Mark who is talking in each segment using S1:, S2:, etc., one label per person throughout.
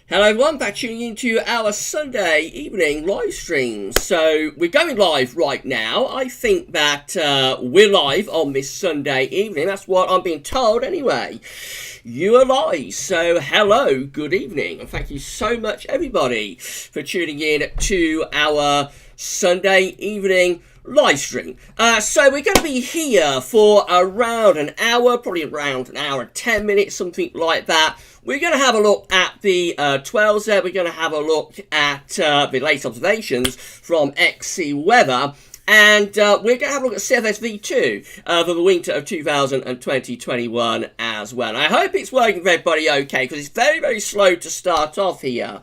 S1: Hello everyone, back tuning into our Sunday evening live stream. So we're going live right now. I think that we're live on this Sunday evening. That's what I'm being told anyway. You are live. So hello, good evening. And thank you so much everybody for tuning in to our Sunday evening live stream. So we're going to be here for around an hour, probably around an hour and 10 minutes, something like that. We're going to have a look at the 12s there. We're going to have a look at the latest observations from XC Weather. And we're going to have a look at CFS V2 for the winter of 2020-21 as well. And I hope it's working for everybody okay, because it's very, very slow to start off here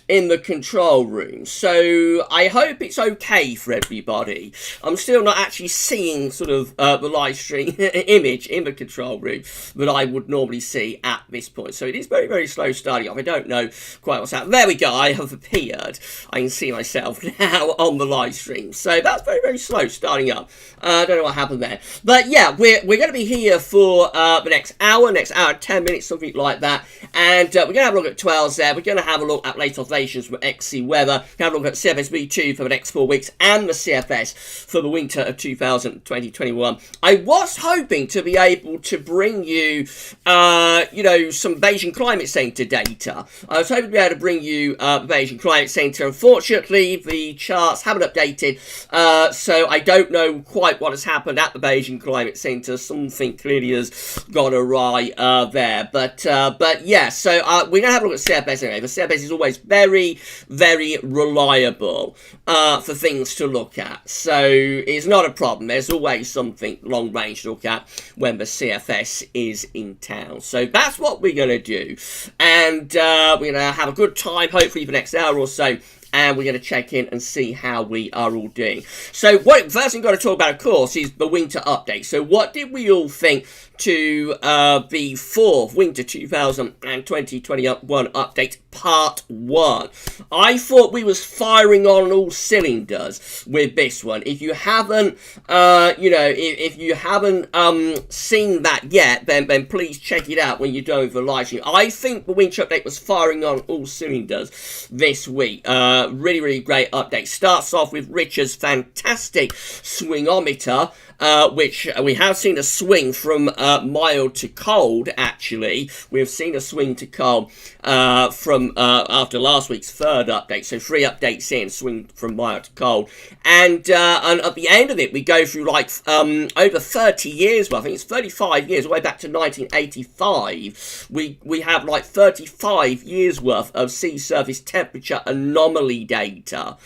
S1: in the control room. So I hope it's okay for everybody. I'm still not actually seeing sort of the live stream image in the control room that I would normally see at this point. So it is very, very slow starting off. I don't know quite what's happening. There we go. I have appeared. I can see myself now on the live stream. So that's very, very slow starting up. I don't know what happened there. But yeah, we're going to be here for the next hour, 10 minutes, something like that. And we're going to have a look at 12s there. We're going to have a look at latest observations from XC Weather. We're going to have a look at CFS V2 for the next 4 weeks and the CFS for the winter of 2020-21. I was hoping to be able to bring you, some Beijing Climate Centre data. I was hoping to be able to bring you the Beijing Climate Centre. Unfortunately, the charts haven't updated, so I don't know quite what has happened at the Beijing Climate Centre. Something clearly has gone awry there. But yeah, so we're going to have a look at CFS anyway. The CFS is always very, very reliable for things to look at. So it's not a problem. There's always something long range to look at when the CFS is in town. So that's what we're going to do. And we're going to have a good time, hopefully, for the next hour or so. And we're going to check in and see how we are all doing. So first thing we've got to talk about, of course, is the winter update. So what did we all think to the fourth winter 2020-21 update part 1? I thought we was firing on all cylinders with this one. If you haven't, if you haven't seen that yet, then please check it out when you're done with the live stream. I think the winter update was firing on all cylinders this week. Really, really great update. Starts off with Richard's fantastic swingometer, which we have seen a swing from mild to cold, actually. We've seen a swing to cold from after last week's third update. So 3 updates in, swing from mild to cold. And at the end of it, we go through like over 30 years. Well, I think it's 35 years, all the way back to 1985. We have like 35 years worth of sea surface temperature anomaly data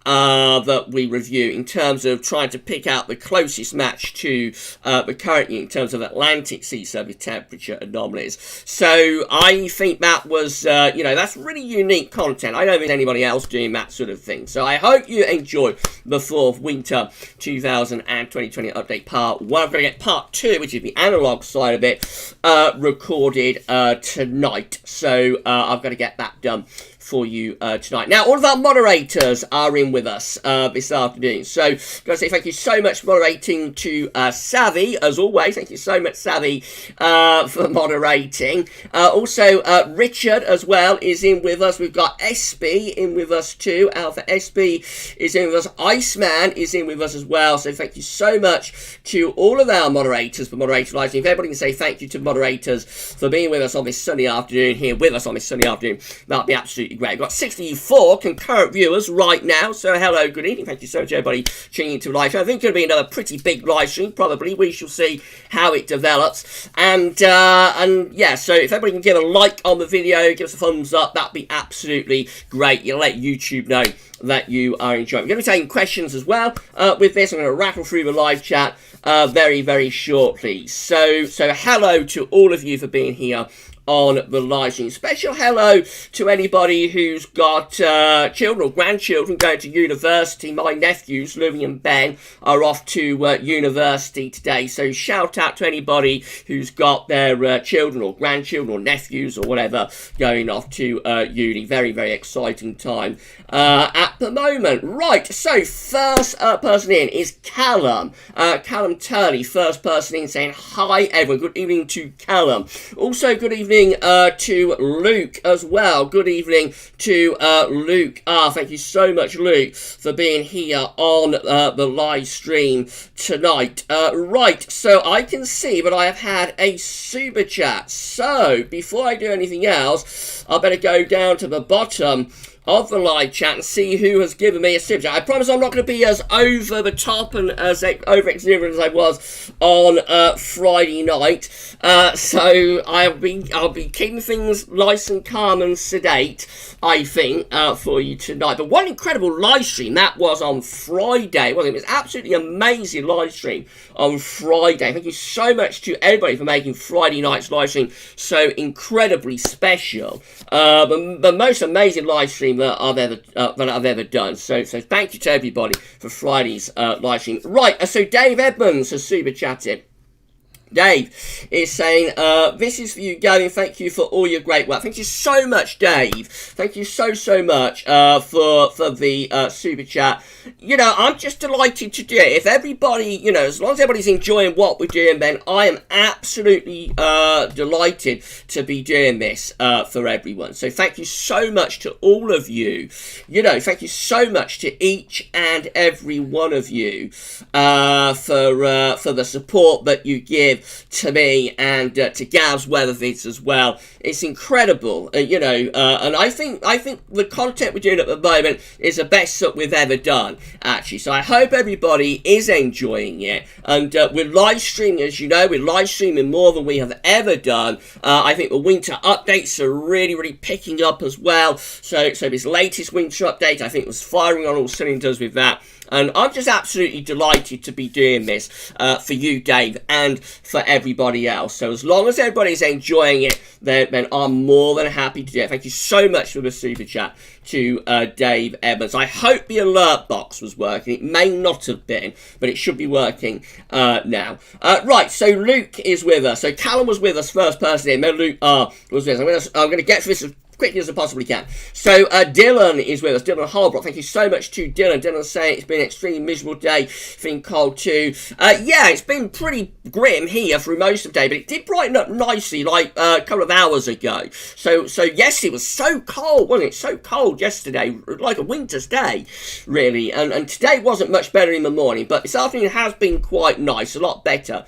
S1: that we review in terms of trying to pick out the closest match to the current year in terms of Atlantic sea surface temperature anomalies. So I think that was, that's really unique content. I don't think anybody else doing that sort of thing. So I hope you enjoyed the fourth winter 2020 update part 1. I'm going to get part 2, which is the analog side of it, recorded tonight. So I've got to get that done for you tonight. Now, all of our moderators are in with us this afternoon. So, I'm going to say thank you so much for moderating to Savvy, as always. Thank you so much, Savvy, for moderating. Also, Richard, as well, is in with us. We've got SB in with us, too. Alpha SB is in with us. Iceman is in with us, as well. So, thank you so much to all of our moderators for moderating live stream. If everybody can say thank you to moderators for being with us on this Sunday afternoon, here with us on this Sunday afternoon, that'd be absolutely great. We've got 64 concurrent viewers right now, so hello, good evening. Thank you so much, everybody, tuning into live stream. I think it's going to be another pretty big live stream, probably. We shall see how it develops. And yeah, so if everybody can give a like on the video, give us a thumbs up, that'd be absolutely great. You'll let YouTube know that you are enjoying. We're going to be taking questions as well with this. I'm going to rattle through the live chat very, very shortly. So hello to all of you for being here on the live stream. Special hello to anybody who's got children or grandchildren going to university. My nephews, Louis and Ben, are off to university today. So shout out to anybody who's got their children or grandchildren or nephews or whatever going off to uni. Very, very exciting time at the moment. Right, so first person in is Callum. Callum Turley, first person in, saying hi everyone. Good evening to Callum. Also, good evening evening to Luke as well. Good evening to Luke. Thank you so much, Luke, for being here on the live stream tonight. Right, so I can see that I have had a super chat. So, before I do anything else, I better go down to the bottom of the live chat and see who has given me a super chat. I promise I'm not going to be as over the top and as over exuberant as I was on Friday night. So I'll be keeping things nice and calm and sedate, I think, for you tonight. But what an incredible live stream that was on Friday, wasn't it? It was absolutely amazing live stream on Friday. Thank you so much to everybody for making Friday night's live stream so incredibly special. The most amazing live stream that I've ever done. So thank you to everybody for Friday's live stream. Right, so Dave Edmonds has super chatted. Dave is saying, this is for you, Gavin. Thank you for all your great work. Thank you so much, Dave. Thank you so much for the super chat. You know, I'm just delighted to do it. If everybody, you know, as long as everybody's enjoying what we're doing, then I am absolutely delighted to be doing this for everyone. So thank you so much to all of you. You know, thank you so much to each and every one of you for the support that you give to me and to GavsWeatherVids as well. It's incredible, you know, and I think the content we're doing at the moment is the best that we've ever done, actually. So I hope everybody is enjoying it, and we're live streaming, as you know, we're live streaming more than we have ever done. I think the winter updates are really picking up as well. So this latest winter update, I think, was firing on all cylinders with that. And I'm just absolutely delighted to be doing this for you, Dave, and for everybody else. So as long as everybody's enjoying it, then I'm more than happy to do it. Thank you so much for the super chat to Dave Evans. I hope the alert box was working. It may not have been, but it should be working now. Right, so Luke is with us. So Callum was with us first person in. Then Luke was with us. I'm going to get through this as quickly as I possibly can. So Dylan is with us, Dylan Holbrook. Thank you so much to Dylan. Dylan's saying it's been an extremely miserable day, feeling cold too. Yeah, it's been pretty grim here through most of the day, but it did brighten up nicely like a couple of hours ago. So yes, it was so cold, wasn't it? So cold yesterday, like a winter's day, really. And today wasn't much better in the morning, but this afternoon has been quite nice, a lot better.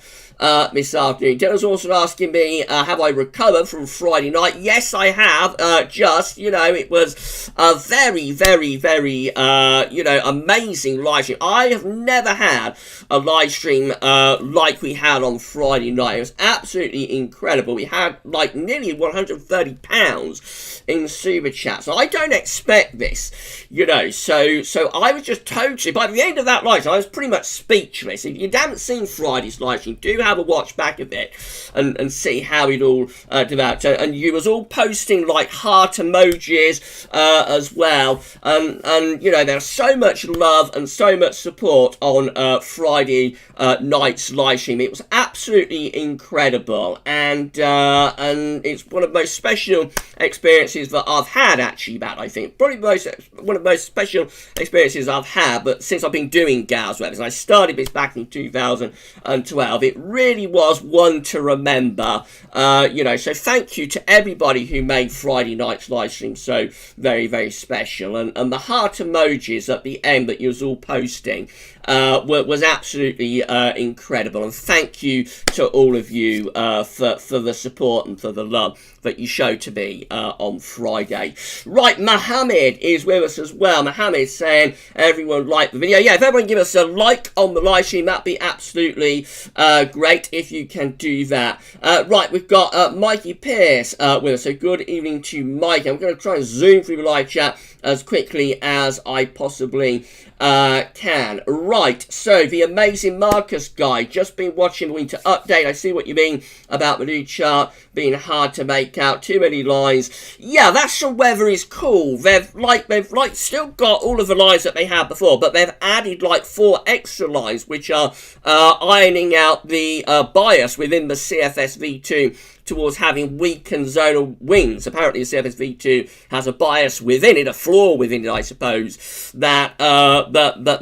S1: This afternoon. Dylan's also asking me, have I recovered from Friday night? Yes, I have. Just, you know, it was a very, you know, amazing live stream. I have never had a live stream like we had on Friday night. It was absolutely incredible. We had like nearly £130 in super chat. So I don't expect this, you know. So I was just totally, by the end of that live stream, I was pretty much speechless. If you haven't seen Friday's live stream, do have a watch back of it and see how it all developed. And you was all posting like heart emojis as well. And you know, there's so much love and so much support on Friday night's live stream. It was absolutely incredible, and it's one of the most special experiences that I've had, actually, Matt. I think probably one of the most special experiences I've had, but since I've been doing GavsWeatherVids, and I started this back in 2012, it really was one to remember. You know, so thank you to everybody who made Friday night's live stream so very special, and the heart emojis at the end that you was all posting was absolutely incredible, and thank you to all of you for the support and for the love that you showed to me on Friday. Right, Mohammed is with us as well. Mohammed saying everyone liked the video. Yeah, if everyone give us a like on the live stream, that'd be absolutely great if you can do that. Right, we've got Mikey Pierce with us. So good evening to Mike. I'm going to try and zoom through the live chat as quickly as I possibly can. Right, so the amazing Marcus guy, just been watching the winter update. I see what you mean about the new chart being hard to make out, too many lines. Yeah, that some weather is cool. They've still got all of the lines that they had before, but they've added like 4 extra lines which are ironing out the bias within the CFS V2 towards having weakened zonal winds. Apparently, the CFS V2 has a bias within it, a flaw within it, I suppose, that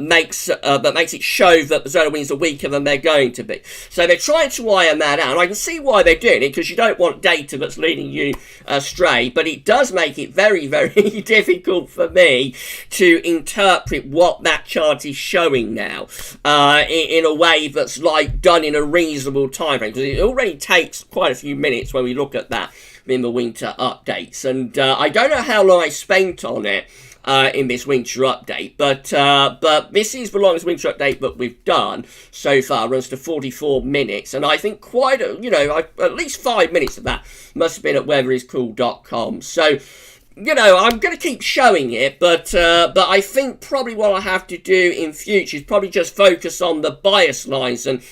S1: makes it show that the zonal winds are weaker than they're going to be. So they're trying to iron that out, and I can see why they're doing it, because you don't want data that's leading you astray, but it does make it very, very difficult for me to interpret what that chart is showing now in a way that's like done in a reasonable time frame, because it already takes quite a few minutes when we look at that in the winter updates, and I don't know how long I spent on it in this winter update, but this is the longest winter update that we've done so far. Runs to 44 minutes, and I think quite at least 5 minutes of that must have been at weatheriscool.com. So, I'm going to keep showing it, but I think probably what I have to do in future is probably just focus on the bias lines and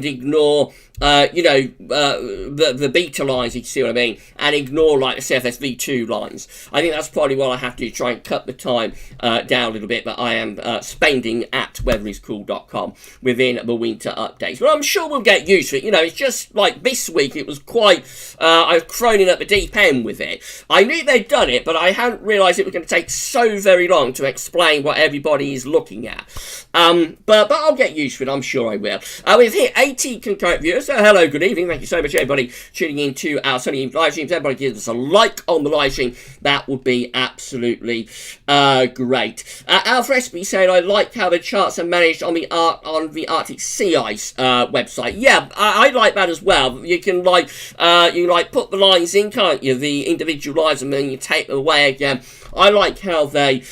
S1: ignore the beta lines, if you see what I mean, and ignore like the CFS V2 lines. I think that's probably what I have to do, try and cut the time down a little bit that I am spending at weatheriscool.com within the winter updates. But I'm sure we'll get used to it. It's just like this week, it was quite, I've thrown in at the deep end with it. I knew they'd done it, but I hadn't realised it was going to take so very long to explain what everybody is looking at. But I'll get used to it, I'm sure I will. We've hit 80 concurrent viewers. Hello, good evening. Thank you so much, everybody, tuning in to our Sunday live streams. Everybody give us a like on the live stream. That would be absolutely great. Alpha SB said, I like how the charts are managed on the Arctic Sea Ice website. Yeah, I like that as well. You can put the lines in, can't you? The individual lines, and then you take them away again. I like how they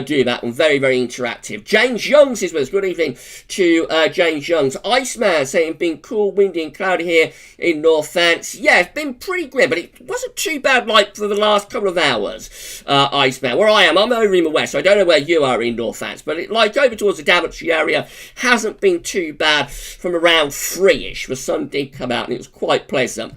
S1: do that, and very, very interactive. James Youngs is with us. Good evening to James Youngs. Iceman saying, been cool, windy and cloudy here in Northants. Yeah, it's been pretty grim, but it wasn't too bad like for the last couple of hours, Iceman. Where I am, I'm over in the west, so I don't know where you are in Northants, but over towards the Daventry area, hasn't been too bad from around 3ish. The sun did come out and it was quite pleasant.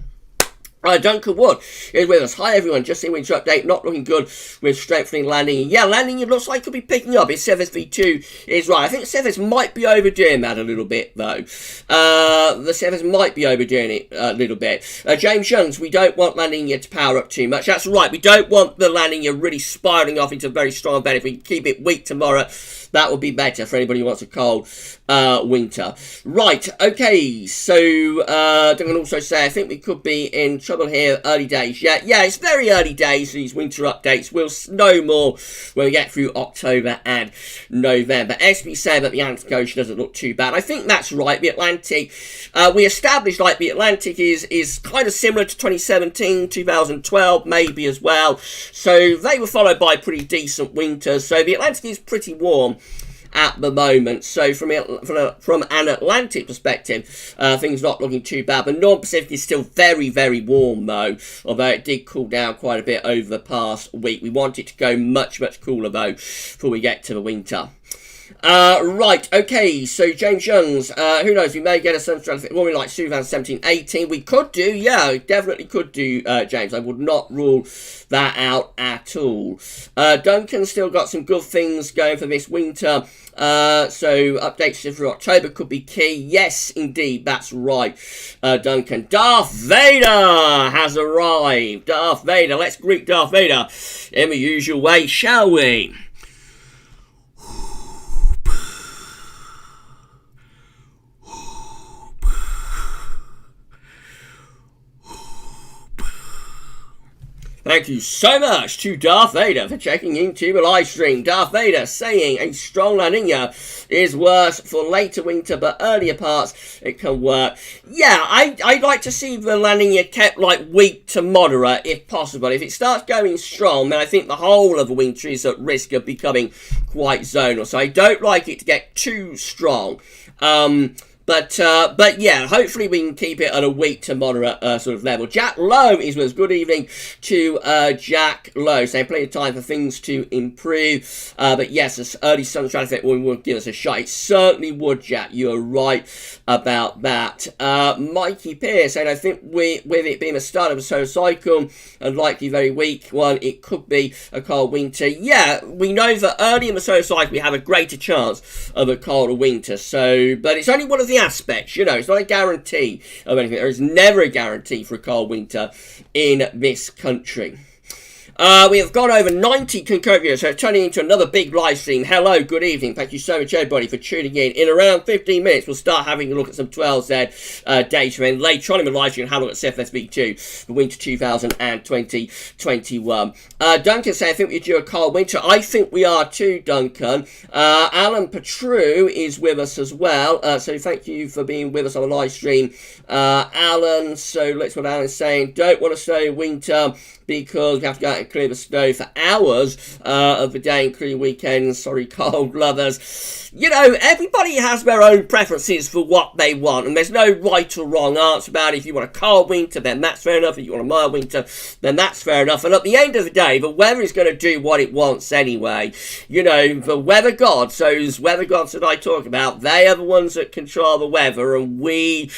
S1: Duncan Wood is with us. Hi everyone, just in winter update, not looking good with strengthening landing. Yeah, landing it looks like it could be picking up. It's CFS V2 is right. I think CFS might be overdoing that a little bit though. The CFS might be overdoing it a little bit. James Youngs, we don't want landing gear to power up too much. That's right, we don't want the landing gear really spiraling off into a very strong event. If we keep it weak tomorrow, that would be better for anybody who wants a cold winter. Right, okay, so Duncan also say, I think we could be in trouble here, early days. Yeah, it's very early days, these winter updates. We'll know more when we get through October and November. SB said that the Atlantic Ocean doesn't look too bad. I think that's right. The Atlantic, we established like the Atlantic is kind of similar to 2017, 2012, maybe as well. So they were followed by pretty decent winters. So the Atlantic is pretty warm at the moment. So from an Atlantic perspective, things not looking too bad. But North Pacific is still very, very warm though, although it did cool down quite a bit over the past week. We want it to go much, much cooler though before we get to the winter. Right, okay, so James Youngs, who knows, we may get a sunstrand warming like 2017, 18. We could do, yeah, definitely could do, James. I would not rule that out at all. Duncan still got some good things going for this winter. So updates for October could be key. Yes, indeed, that's right, Duncan. Darth Vader has arrived. Darth Vader, let's greet Darth Vader in the usual way, shall we? Thank you so much to Darth Vader for checking into the live stream. Darth Vader saying a strong La Nina is worse for later winter, but earlier parts it can work. Yeah, I'd like to see the La Nina kept like weak to moderate if possible. If it starts going strong, then I think the whole of the winter is at risk of becoming quite zonal. So I don't like it to get too strong. But yeah, hopefully we can keep it at a weak to moderate sort of level. Jack Lowe is with us. Good evening to Jack Lowe. Saying plenty of time for things to improve. But yes, this early sunshine effect would give us a shot. It certainly would, Jack. You're right about that. Mikey Pierce saying, I think with it being the start of a solar cycle and likely very weak one, it could be a cold winter. Yeah, we know that early in the solar cycle we have a greater chance of a colder winter. So, but it's only one of the many aspects, it's not a guarantee of anything. There is never a guarantee for a cold winter in this country. We have gone over 90 concurrent viewers, so turning into another big live stream. Hello, good evening. Thank you so much, everybody, for tuning in. In around 15 minutes, we'll start having a look at some 12Z data. And later on in the live stream, we'll have a look at CFS V2 for winter 2020-21. Duncan saying, I think we're due a cold winter. I think we are too, Duncan. Alan Petru is with us as well. So thank you for being with us on the live stream, Alan. So let's what Alan's saying. Don't want to stay in winter because we have to go out and clear the snow for hours of the day, including weekends. Sorry, cold lovers. Everybody has their own preferences for what they want, and there's no right or wrong answer about it. If you want a cold winter, then that's fair enough. If you want a mild winter, then that's fair enough. And at the end of the day, the weather is going to do what it wants anyway. The weather gods, those weather gods that I talk about, they are the ones that control the weather, and we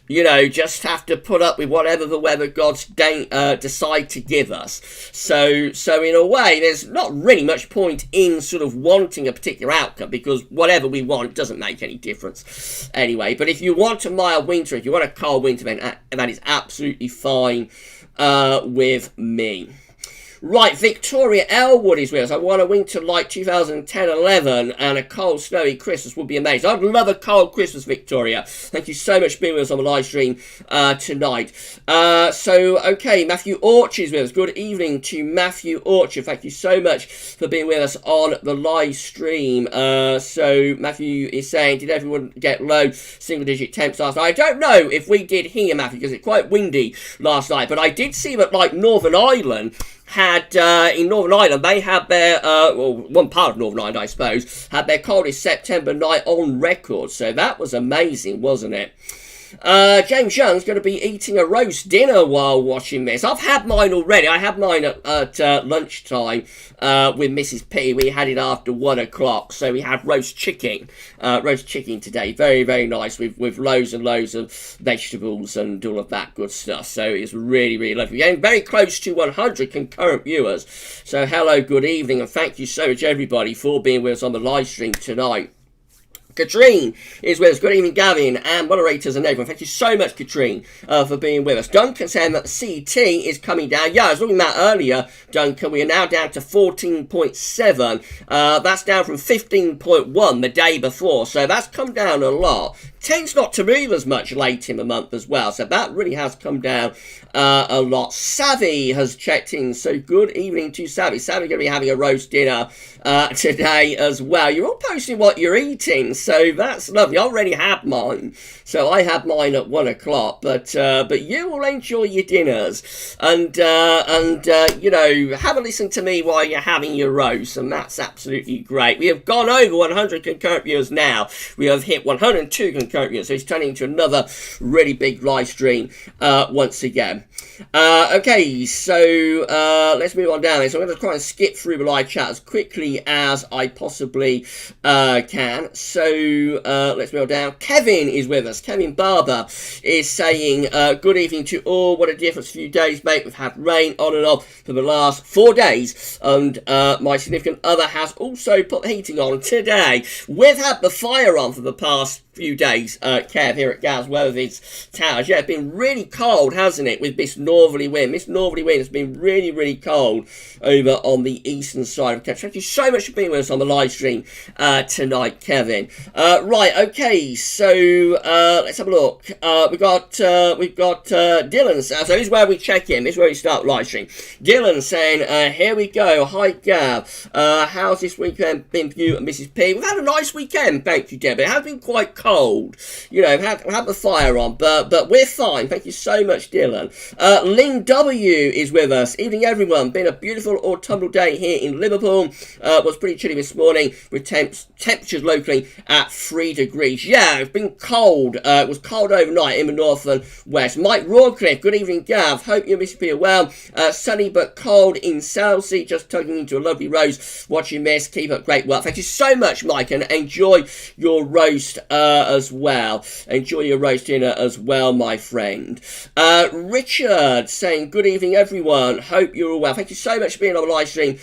S1: just have to put up with whatever the weather gods decide to give us. So in a way, there's not really much point in sort of wanting a particular outcome, because whatever we want doesn't make any difference anyway. But if you want a mild winter, if you want a cold winter, then that is absolutely fine with me. Right, Victoria Elwood is with us. I want a winter like 2010-11 and a cold, snowy Christmas would be amazing. I'd love a cold Christmas, Victoria. Thank you so much for being with us on the live stream tonight. Okay, Matthew Orchard is with us. Good evening to Matthew Orchard. Thank you so much for being with us on the live stream. So Matthew is saying, did everyone get low single-digit temps last night? I don't know if we did here, Matthew, because it's quite windy last night, but I did see that, like, Northern Ireland had, in Northern Ireland, they had their, one part of Northern Ireland, I suppose, had their coldest September night on record. So that was amazing, wasn't it? James Young's going to be eating a roast dinner while watching this. I've had mine already. I had mine at lunchtime with Mrs. P. We had it after 1 o'clock. So we had roast chicken today. Very, very nice with loads and loads of vegetables and all of that good stuff. So it's really, really lovely. Getting very close to 100 concurrent viewers. So hello, good evening, and thank you so much, everybody, for being with us on the live stream tonight. Katrine is with us. Good evening, Gavin, and moderators and everyone. Thank you so much, Katrine, for being with us. Duncan saying that the CT is coming down. Yeah, I was looking at that earlier, Duncan. We are now down to 14.7. That's down from 15.1 the day before, so that's come down a lot. Tends not to move as much late in the month as well, so that really has come down a lot. Savvy has checked in, so good evening to Savvy. Savvy going to be having a roast dinner today as well. You're all posting what you're eating, so that's lovely. I already had mine, so I had mine at 1 o'clock, but you will enjoy your dinners and have a listen to me while you're having your roast, and that's absolutely great. We have gone over 100 concurrent viewers now. We have hit 102 concurrent viewers, so it's turning into another really big live stream once again. Okay, so let's move on down there. So I'm going to try and skip through the live chat as quickly as I possibly can. So let's move on down. Kevin is with us. Kevin Barber is saying, good evening to all. What a difference few days make. We've had rain on and off for the last 4 days, and my significant other has also put the heating on today. We've had the fire on for the past few days, Kev, here at GavsWeatherVids Towers. Yeah, it's been really cold, hasn't it, with this northerly wind. This northerly wind has been really, really cold over on the eastern side of the country. Thank you so much for being with us on the live stream tonight, Kevin. Right, okay, so let's have a look. We've got Dylan. So this is where we check in. This is where we start live stream. Dylan saying, here we go. Hi, Gav. How's this weekend been for you and Mrs. P? We've had a nice weekend, thank you, Deb. It has been quite cold. We've had the fire on, but we're fine. Thank you so much, Dylan. Lynn W is with us. Evening, everyone. Been a beautiful autumnal day here in Liverpool. Was pretty chilly this morning with temperatures locally at 3 degrees. Yeah, it's been cold. It was cold overnight in the north and west. Mike Rawcliffe, good evening, Gav. Hope you and Mrs. P are well. Sunny but cold in Southsea. Just tugging into a lovely roast. Watching this. Keep up great work. Thank you so much, Mike, and enjoy your roast as well. Enjoy your roast dinner as well, my friend. Richard saying, good evening, everyone. Hope you're all well. Thank you so much for being on the live stream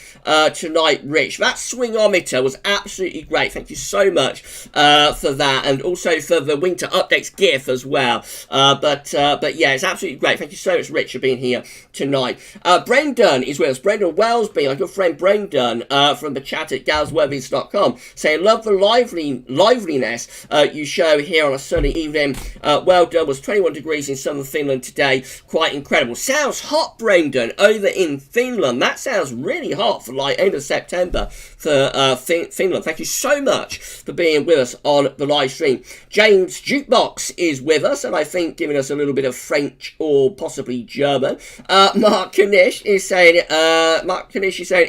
S1: tonight, Rich. That swingometer was absolutely great. Thank you so much for that, and also for the winter updates GIF as well. But yeah, it's absolutely great. Thank you so much, Rich, for being here tonight. Brendan is with us. Brendan Wellsby, our good friend Brendan, from the chat at GavsWeatherVids.com, saying, love the liveliness you show here on a sunny evening. Well done. Was 21 degrees in southern Finland today. Quite incredible. Sounds hot, Brendan, over in Finland. That sounds really hot for like end of September for Finland. Thank you so much for being with us on the live stream. James Jukebox is with us, and I think giving us a little bit of French or possibly German. Mark Kanish is saying,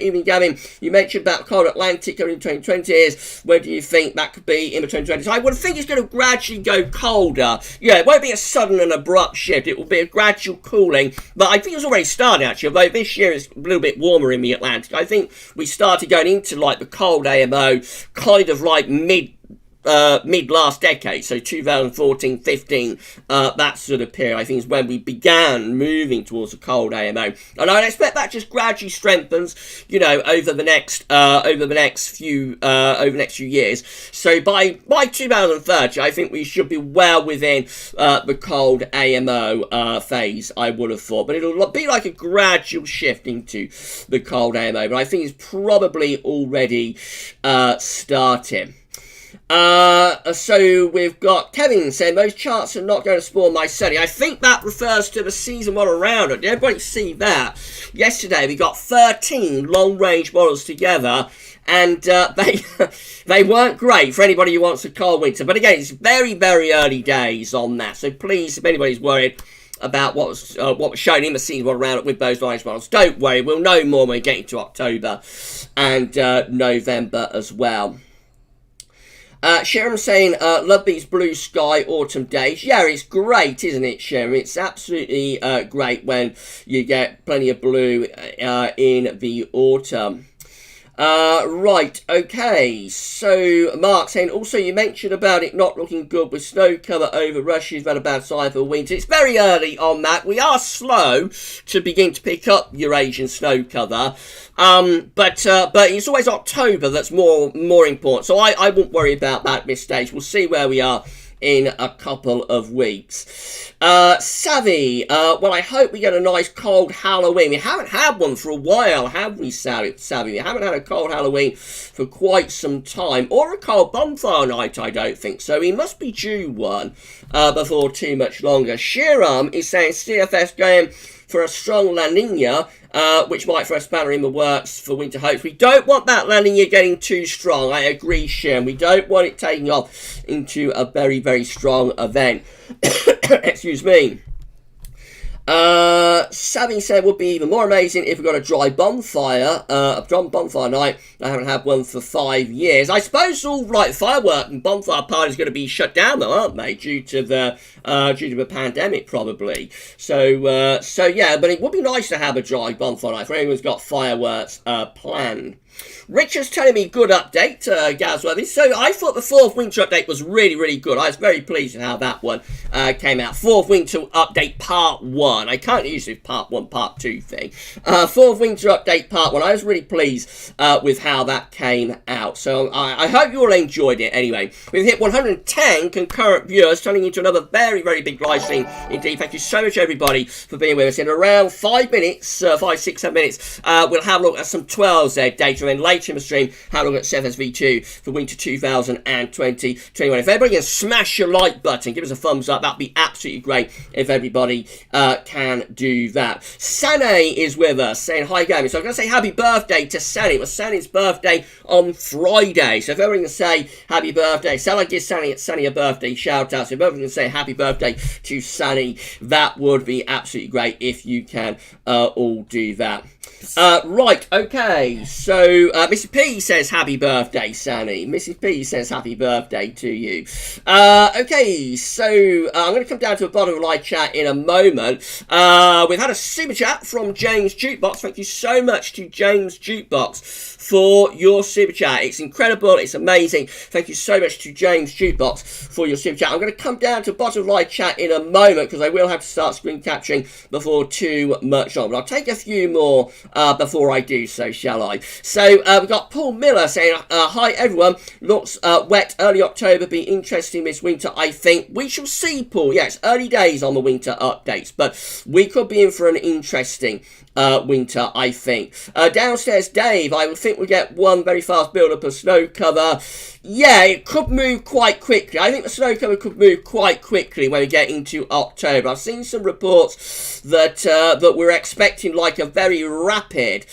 S1: evening Gavin, you mentioned about cold Atlantic coming in 2020s. Where do you think that could be in the 2020s? I would think it's going to gradually go colder. Yeah, it won't be a sudden and abrupt shift. It will be a gradual cooling, but I think it's already started actually, although this year is a little bit warmer in the Atlantic. I think we started going into like the cold AMO kind of like mid last decade, so 2014, 15, that sort of period, I think is when we began moving towards a cold AMO, and I expect that just gradually strengthens, you know, over the next few years. So by 2030, I think we should be well within the cold AMO phase, I would have thought, but it'll be like a gradual shift into the cold AMO, but I think it's probably already starting. So we've got Kevin saying most charts are not going to spawn my sunny. I think that refers to the season 1 round. Did everybody see that? Yesterday we got 13 long range models together, and they weren't great for anybody who wants a cold winter. But again, it's very, very early days on that. So please, if anybody's worried about what was shown in the season 1 round with those large models, don't worry. We'll know more when we get into October and November as well. Sharon saying, love these blue sky autumn days. Yeah, it's great, isn't it, Sharon? It's absolutely great when you get plenty of blue in the autumn. Right, okay, so Mark saying, also you mentioned about it not looking good with snow cover over Russia. You've had a bad sign for winter. It's very early on that. We are slow to begin to pick up Eurasian snow cover, but it's always October that's more important, so I won't worry about that at this stage. We'll see where we are in a couple of weeks. Savvy, well, I hope we get a nice cold Halloween. We haven't had one for a while, have we, Savvy? We haven't had a cold Halloween for quite some time, or a cold bonfire night, I don't think so. We must be due one before too much longer. Shiram is saying CFS going for a strong La Nina, which might throw a spanner in the works for winter hopes. We don't want that La Nina getting too strong. I agree, Sharon. We don't want it taking off into a very, very strong event. Excuse me. Savvy said would be even more amazing if we got a dry bonfire night. I haven't had one for 5 years. I suppose all like firework and bonfire parties are going to be shut down though, aren't they? Due to the pandemic probably. So yeah, but it would be nice to have a dry bonfire night for anyone who's got fireworks planned. Richard's telling me good update, GavsWeatherVids. So I thought the 4th winter update was really, really good. I was very pleased with how that one came out. 4th winter update part 1. I can't use this part 1, part 2 thing. 4th winter update part 1. I was really pleased with how that came out. So I hope you all enjoyed it anyway. We've hit 110 concurrent viewers, turning into another very, very big live stream indeed. Thank you so much, everybody, for being with us. In around 5 minutes, 5, 6, 7 minutes, we'll have a look at some 12Z data, and then later in the stream, have a look at CFS V2 for winter 2020-21. If everybody can smash your like button, give us a thumbs up, that'd be absolutely great if everybody can do that. Sane is with us, saying hi, Gavin. So I'm going to say happy birthday to Sane. It was Sane's birthday on Friday. So if everyone can say happy birthday, Sally give Sane a birthday shout out. So if everyone can say happy birthday to Sane, that would be absolutely great if you can all do that. Right, okay, so Mrs. P says happy birthday, Sani. Mrs. P says happy birthday to you. Okay, so I'm going to come down to the bottom of the live chat in a moment. We've had a super chat from James Jukebox. Thank you so much to James Jukebox for your super chat. It's incredible, it's amazing. Thank you so much to James Jukebox for your super chat. I'm going to come down to the bottom of the live chat in a moment because I will have to start screen capturing before too much on. But I'll take a few more before I do so, shall I? So we've got Paul Miller saying, hi everyone, looks wet, early October, be interesting this winter, I think. We shall see, Paul. Yes, early days on the winter updates, but we could be in for an interesting winter, I think. Downstairs Dave, I would think we'll get one very fast build-up of snow cover. Yeah, it could move quite quickly. I think the snow cover could move quite quickly when we get into October. I've seen some reports that that we're expecting like a very rapid,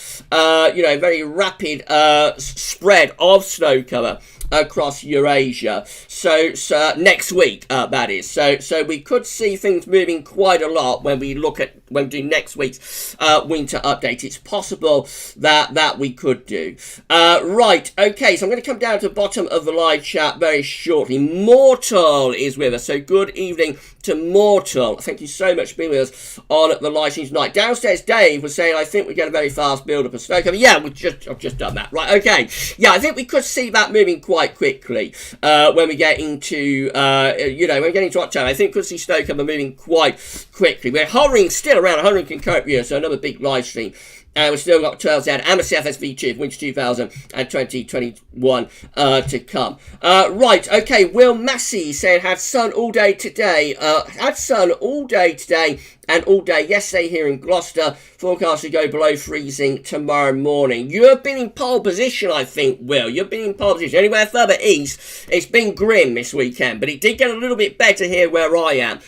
S1: spread of snow cover across Eurasia. So next week, that is. So we could see things moving quite a lot when we do next week's winter update. It's possible that we could do. Right, okay, so I'm going to come down to the bottom of the live chat very shortly. Mortal is with us, so good evening to Mortal. Thank you so much for being with us on the live stream tonight. Downstairs Dave was saying, I think we get a very fast build-up of snow cover. Yeah, I've just done that. Right, okay. Yeah, I think we could see that moving quite quickly when we get into, when we get into October. I think we could see snow cover moving quite quickly. We're hovering still around 100 concurrent viewers, so another big live stream. And we've still got 12 Z and the CFS V2 winter 2021 to come. Right, okay, Will Massey saying, had sun all day today. Had sun all day today and all day yesterday here in Gloucester. Forecast to go below freezing tomorrow morning. You have been in pole position, I think, Will. You've been in pole position. Anywhere further east, it's been grim this weekend. But it did get a little bit better here where I am,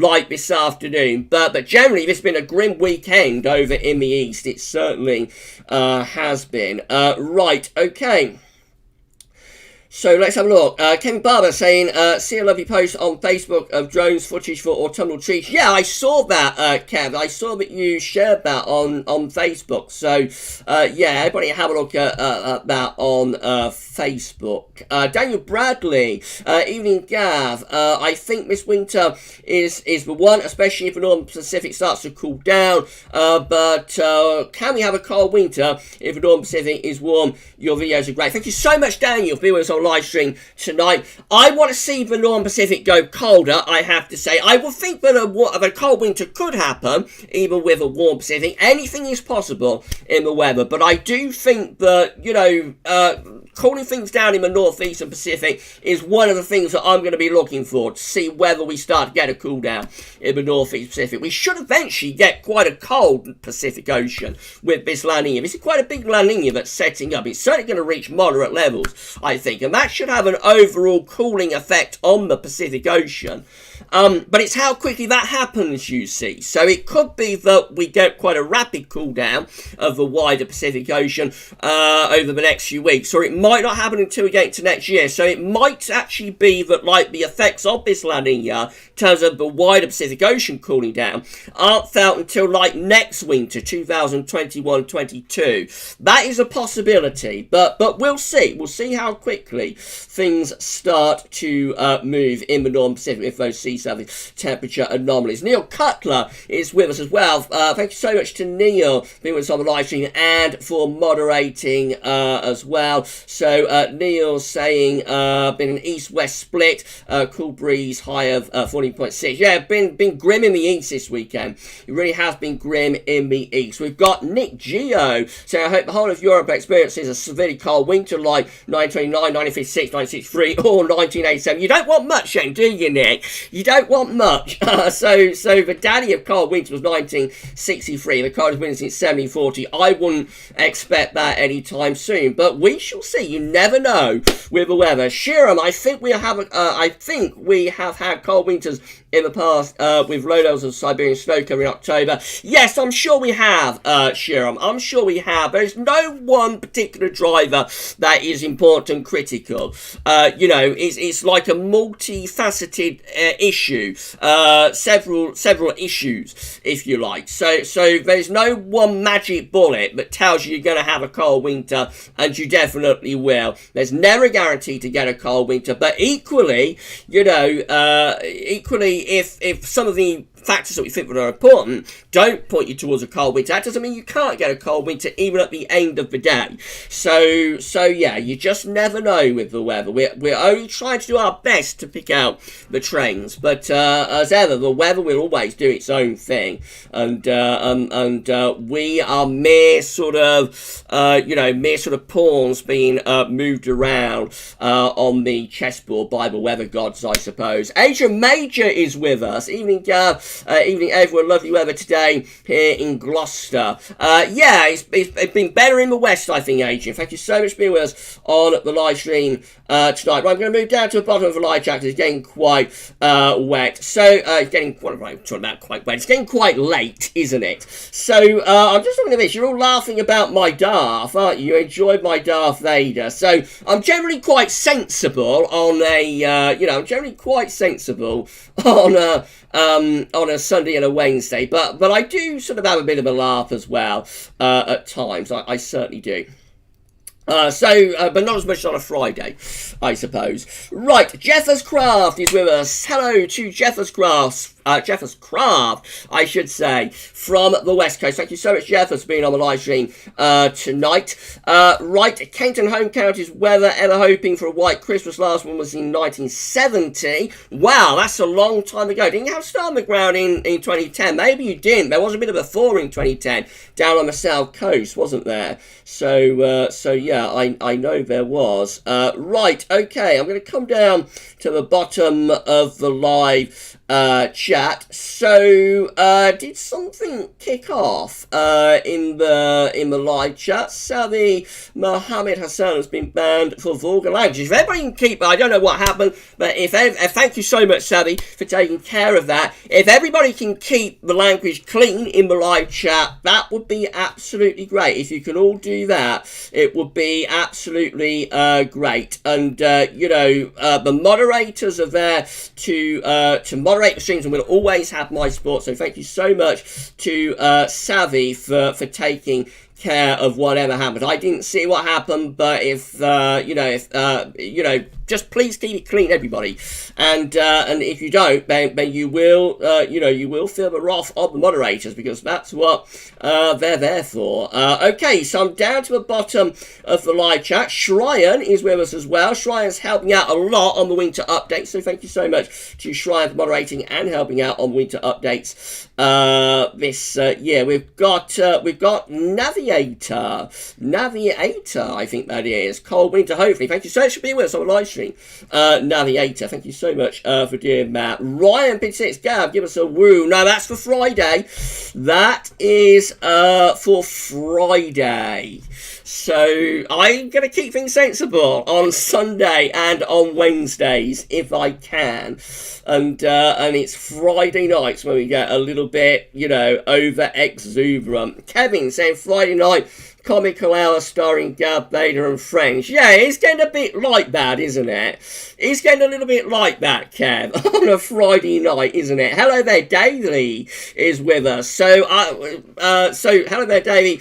S1: like this afternoon. But generally, this has been a grim weekend over in the east. It certainly has been. Right, okay. So let's have a look. Kevin Barber saying, see a lovely post on Facebook of drones footage for autumnal trees. Yeah, I saw that, Kev. I saw that you shared that on Facebook. So, yeah, everybody have a look at that on Facebook. Daniel Bradley, evening Gav. I think this winter is the one, especially if the Northern Pacific starts to cool down. But can we have a cold winter if the Northern Pacific is warm? Your videos are great. Thank you so much, Daniel, for being with us on live stream tonight. I want to see the Northern Pacific go colder, I have to say. I would think that a cold winter could happen, even with a warm Pacific. Anything is possible in the weather, but I do think that, cooling things down in the northeastern Pacific is one of the things that I'm going to be looking for to see whether we start to get a cool down in the northeast Pacific. We should eventually get quite a cold Pacific Ocean with this La Nina. This is quite a big La Nina that's setting up. It's certainly going to reach moderate levels, I think, and that should have an overall cooling effect on the Pacific Ocean. But it's how quickly that happens, you see. So it could be that we get quite a rapid cool down of the wider Pacific Ocean over the next few weeks, or it might not happen until we get into next year. So it might actually be that, like, the effects of this La Nina in terms of the wider Pacific Ocean cooling down aren't felt until like next winter, 2021-22. That is a possibility, but we'll see. We'll see how quickly things start to move in the Northern Pacific with those sea surface temperature anomalies. Neil Cutler is with us as well. Thank you so much to Neil being with us on the live stream and for moderating as well. So Neil's saying been an east-west split, cool breeze, high of 14.6. Yeah, been grim in the east this weekend. It really has been grim in the east. We've got Nick Geo saying, I hope the whole of Europe experiences a severely cold winter like 1929, 1956, 1963 or 1987. You don't want much, Shane, do you, Nick? You don't want much. So the daddy of cold winter was 1963, the coldest winter since 1740. I wouldn't expect that anytime soon, but we shall see. You never know with the weather. Shiram, I think we have had cold winters in the past with low levels of Siberian snow cover in October. Yes, I'm sure we have, Shiram. I'm sure we have. There's no one particular driver that is important and critical. It's like a multifaceted issue. Several issues, if you like. So there's no one magic bullet that tells you you're going to have a cold winter, and you definitely will. There's never a guarantee to get a cold winter, but equally, if some of the factors that we think are important don't point you towards a cold winter. That doesn't mean you can't get a cold winter even at the end of the day. So yeah, you just never know with the weather. We're only trying to do our best to pick out the trends, but as ever, the weather will always do its own thing, and we are mere sort of pawns being moved around on the chessboard by the weather gods, I suppose. Adrian Major is with us. Evening, evening, everyone. Lovely weather today here in Gloucester. Yeah, it's been better in the west, I think, Adrian. Thank you so much for being with us on the live stream tonight. Right, I'm going to move down to the bottom of the live chat because it's getting quite wet. So, it's getting quite wet. It's getting quite late, isn't it? So, I'm just looking at this. You're all laughing about my Darth, aren't you? You enjoyed my Darth Vader. So, I'm generally quite sensible on on a Sunday and a Wednesday, but I do sort of have a bit of a laugh as well at times. I certainly do. But not as much on a Friday, I suppose. Right, Jeffers Craft is with us. Hello to Jeffers Craft, I should say, from the West Coast. Thank you so much, Jeffers, for being on the live stream tonight. Right, Kenton Home Counties weather, ever hoping for a white Christmas. Last one was in 1970. Wow, that's a long time ago. Didn't you have snow on the ground in 2010? Maybe you didn't. There was a bit of a thaw in 2010 down on the south coast, wasn't there? So yeah, I know there was. Right, okay, I'm going to come down to the bottom of the live chat. So did something kick off in the live chat? Savi Mohammed Hassan has been banned for vulgar language. If everybody can keep, I don't know what happened, but thank you so much, Savi, for taking care of that. If everybody can keep the language clean in the live chat, that would be absolutely great. If you can all do that, it would be absolutely great. And the moderators are there to moderate the streams, and we'll always have my support. So thank you so much to Savvy for taking care of whatever happened. I didn't see what happened, but if just please keep it clean, everybody. And if you don't, then you will feel the wrath of the moderators, because that's what they're there for. Okay, so I'm down to the bottom of the live chat. Shryan is with us as well. Shryan's helping out a lot on the winter update, so thank you so much to Shryan for moderating and helping out on winter updates this year. We've got Navigator, I think that is. Cold winter, hopefully. Thank you so much for being with us on the live stream. Navigator, thank you so much for doing that. Ryan P6, Gav, give us a woo. No, that's for Friday. That is for Friday. So I'm going to keep things sensible on Sunday and on Wednesdays if I can. And it's Friday nights when we get a little bit, over exuberant. Kevin saying Friday night comical hour starring Gav, Vader and friends. Yeah, it's getting a bit like that, isn't it? It's getting a little bit like that, Kev, on a Friday night, isn't it? Hello there, Daily is with us. So hello there, Daily.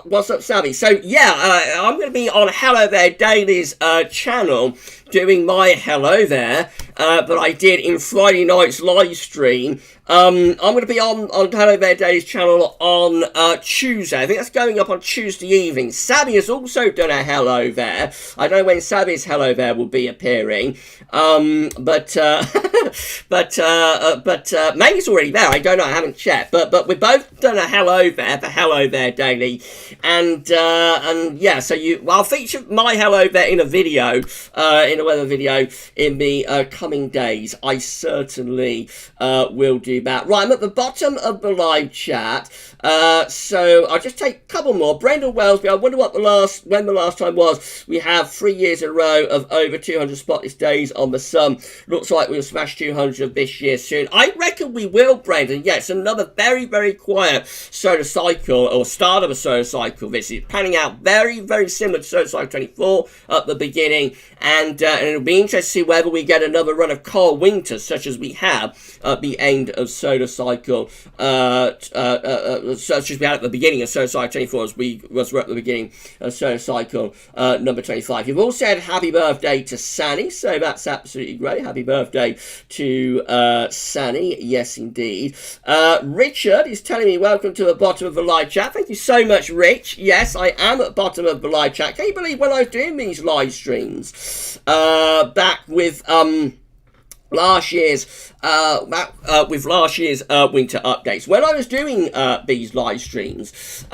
S1: What's up, Savvy? So yeah, I'm going to be on Hello There Daily's channel doing my hello there that I did in Friday night's live stream. I'm going to be on Hello There Daily's channel on Tuesday. I think that's going up on Tuesday evening. Sabby has also done a hello there. I don't know when Sabby's hello there will be appearing, but maybe it's already there. I don't know. I haven't checked. But we've both done a hello there for Hello There Daily, and yeah. So I'll feature my hello there in a video, in a weather video in the coming days. I certainly will do that. Right, I'm at the bottom of the live chat, so I'll just take a couple more. Brendan Wellesby, I wonder when the last time was. We have 3 years in a row of over 200 spotless days on the sun. Looks like we'll smash 200 of this year soon. I reckon we will, Brendan. Yeah, it's another very, very quiet solar cycle, or start of a solar cycle. This is panning out very, very similar to solar cycle 24 at the beginning, and it'll be interesting to see whether we get another run of cold winters such as we have at the end of of solar cycle, such as we had at the beginning of solar cycle 24, as we were at the beginning of solar cycle number 25. You've all said happy birthday to Sani, so that's absolutely great. Happy birthday to Sani, yes indeed. Richard is telling me welcome to the bottom of the live chat. Thank you so much, Rich. Yes, I am at the bottom of the live chat. Can you believe when I was doing these live streams back with last year's winter updates, when I was doing these live streams,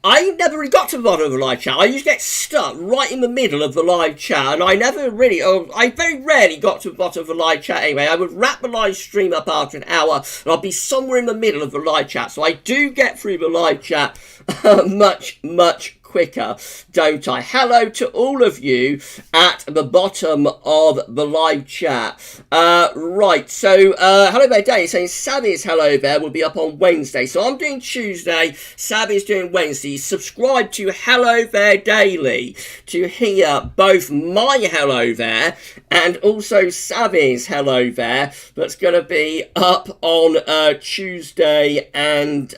S1: I never really got to the bottom of the live chat. I used to get stuck right in the middle of the live chat, and I very rarely got to the bottom of the live chat anyway. I would wrap the live stream up after an hour, and I'll be somewhere in the middle of the live chat. So I do get through the live chat much quicker, don't I? Hello to all of you at the bottom of the live chat. Right, so hello there, Danny saying Savvy's hello there will be up on Wednesday. So I'm doing Tuesday, Savvy's doing Wednesday. Subscribe to Hello There Daily to hear both my hello there and also Savvy's hello there. That's going to be up on Tuesday and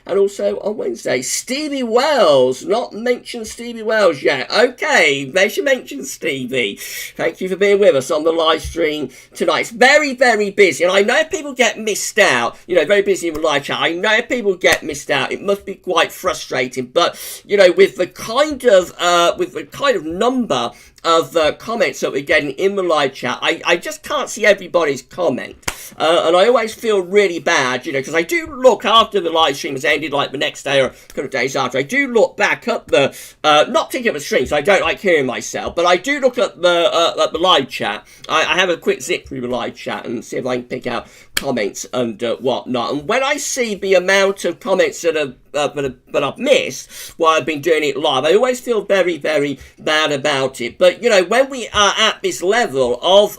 S1: also on Wednesday. Stevie Wells, not mentioned Stevie Wells yet. Okay, they should mention Stevie. Thank you for being with us on the live stream tonight. It's very, very busy, and I know people get missed out. You know, very busy in the live chat. I know people get missed out. It must be quite frustrating, but you know, with the kind of number of comments that we're getting in the live chat, I just can't see everybody's comment. And I always feel really bad, you know, because I do look after the live stream has ended, like the next day or a couple of days after. I do look back at the, not picking up the stream, so I don't like hearing myself, but I do look at the live chat. I have a quick zip through the live chat and see if I can pick out comments and whatnot. And when I see the amount of comments that I've missed while I've been doing it live, I always feel very, very bad about it. But you know, when we are at this level of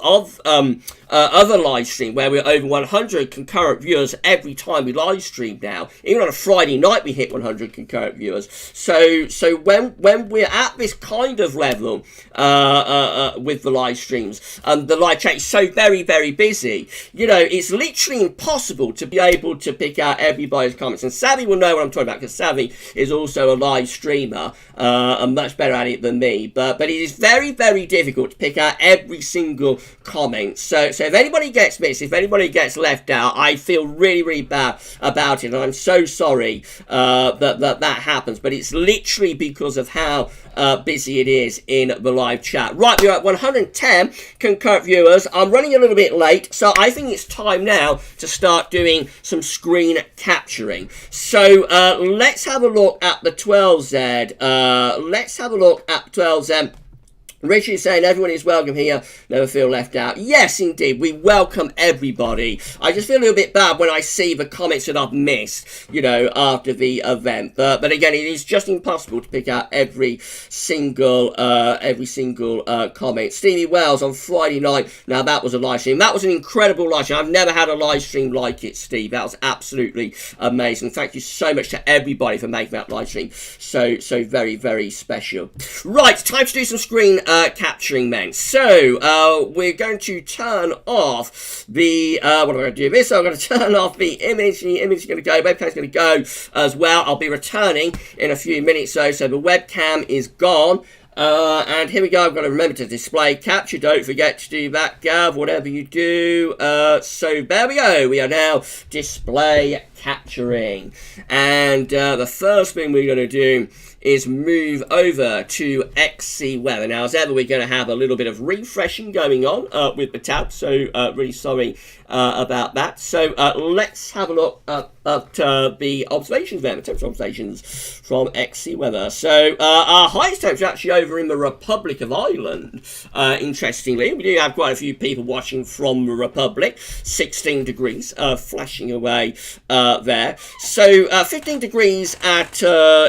S1: other live stream where we're over 100 concurrent viewers every time we live stream now, even on a Friday night we hit 100 concurrent viewers. So when we're at this kind of level with the live streams, the live chat is so very, very busy, you know, it's literally impossible to be able to pick out everybody's comments. And Savvy will know what I'm talking about, because Savvy is also a live streamer and much better at it than me. But it is very, very difficult to pick out every single comment. So if anybody gets missed, if anybody gets left out, I feel really, really bad about it, and I'm so sorry that happens. But it's literally because of how busy it is in the live chat. Right, we're at 110 concurrent viewers. I'm running a little bit late, so I think it's time now to start doing some screen capturing. So let's have a look at the 12Z. Let's have a look at 12Z. Richard is saying everyone is welcome here, never feel left out. Yes, indeed, we welcome everybody. I just feel a little bit bad when I see the comments that I've missed, you know, after the event. But again, it is just impossible to pick out every single comment. Stevie Wells on Friday night. Now that was a live stream. That was an incredible live stream. I've never had a live stream like it, Steve. That was absolutely amazing. Thank you so much to everybody for making that live stream so very, very special. Right, time to do some screen capturing then. So we're going to turn off the what am I going to do this? So I'm going to turn off the image. The image is going to go, webcam's going to go as well. I'll be returning in a few minutes so the webcam is gone. And here we go. I've got to remember to display capture. Don't forget to do that, Gav, whatever you do. So there we go. We are now display capturing. And the first thing we're going to do is move over to XC Weather. Now, as ever, we're going to have a little bit of refreshing going on with the tab, so really sorry about that. So let's have a look at the observations there, the temperature observations from XC Weather. So our highest temperature actually over in the Republic of Ireland, interestingly. We do have quite a few people watching from the Republic. 16 degrees, flashing away there. So 15 degrees at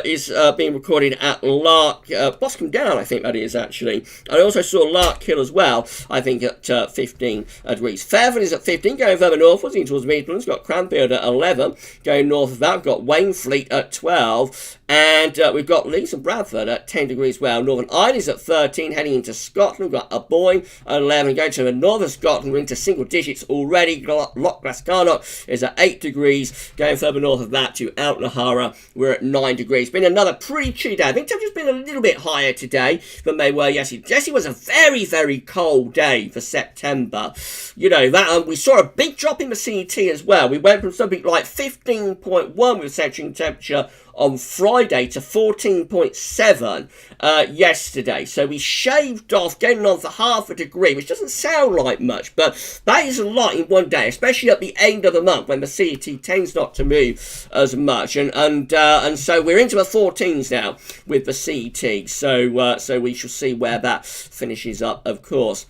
S1: is being recorded at Boscombe Down, I think that is actually. I also saw Lark Hill as well, I think at 15 degrees. Fairfield is at 15, going further northwards into towards Midlands. Got Cranfield at 11, going north of that. We've got Wainfleet at 12. And we've got Leeds and Bradford at 10 degrees well. Northern Ireland is at 13, heading into Scotland. We've got Aboyne at 11, going to the northern Scotland. We're into single digits already. Loch Glascarnock is at 8 degrees, going further north of that to Outlahara. We're at 9 degrees. Been another pretty chilly day. I think temperature's been a little bit higher today than they were yesterday. Yesterday was a very, very cold day for September. You know, that we saw a big drop in the CET as well. We went from something like 15.1 with central temperature on Friday to 14.7 yesterday. So we shaved off, getting on for half a degree, which doesn't sound like much, but that is a lot in one day, especially at the end of the month when the CET tends not to move as much. And so we're into the 14s now with the CET. So we shall see where that finishes up, of course.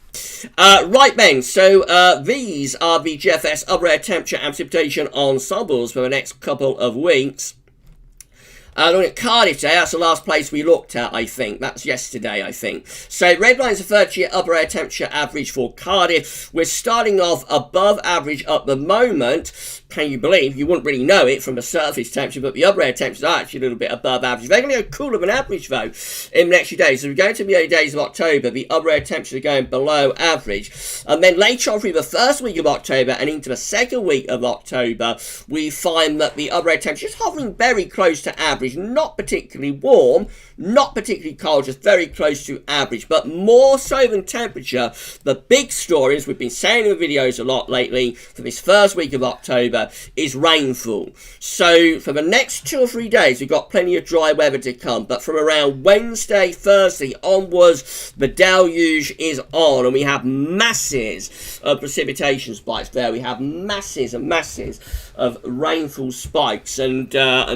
S1: Right then, so these are the GFS upper air temperature and precipitation ensembles for the next couple of weeks. Looking at Cardiff today, that's the last place we looked at, I think. That's yesterday, I think. So red line's a 30-year upper air temperature average for Cardiff. We're starting off above average at the moment. Can you believe? You wouldn't really know it from the surface temperature, but the upper air temperatures are actually a little bit above average. They're going to go cooler than average, though, in the next few days. So we're going to the early days of October. The upper air temperatures are going below average. And then later on through the first week of October and into the second week of October, we find that the upper air temperature is hovering very close to average. Not particularly warm, not particularly cold, just very close to average, but more so than temperature. The big story, as we've been saying in the videos a lot lately, for this first week of October, is rainfall. So for the next 2 or 3 days, we've got plenty of dry weather to come, but from around Wednesday, Thursday onwards, the deluge is on, and we have masses of precipitation spikes there. We have masses and masses of rainfall spikes, and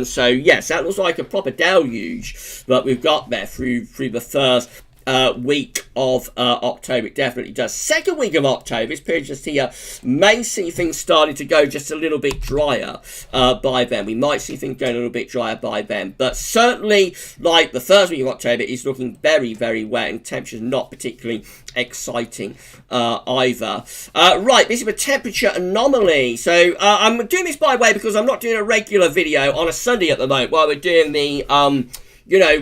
S1: so yes, that looks like a proper deluge that we've got there through the first week of October. It definitely does. Second week of October, this period just here, may see things starting to go just a little bit drier by then. We might see things going a little bit drier by then, but certainly like the first week of October is looking very, very wet, and temperatures not particularly exciting either. Right, this is a temperature anomaly. So I'm doing this, by the way, because I'm not doing a regular video on a Sunday at the moment while we're doing the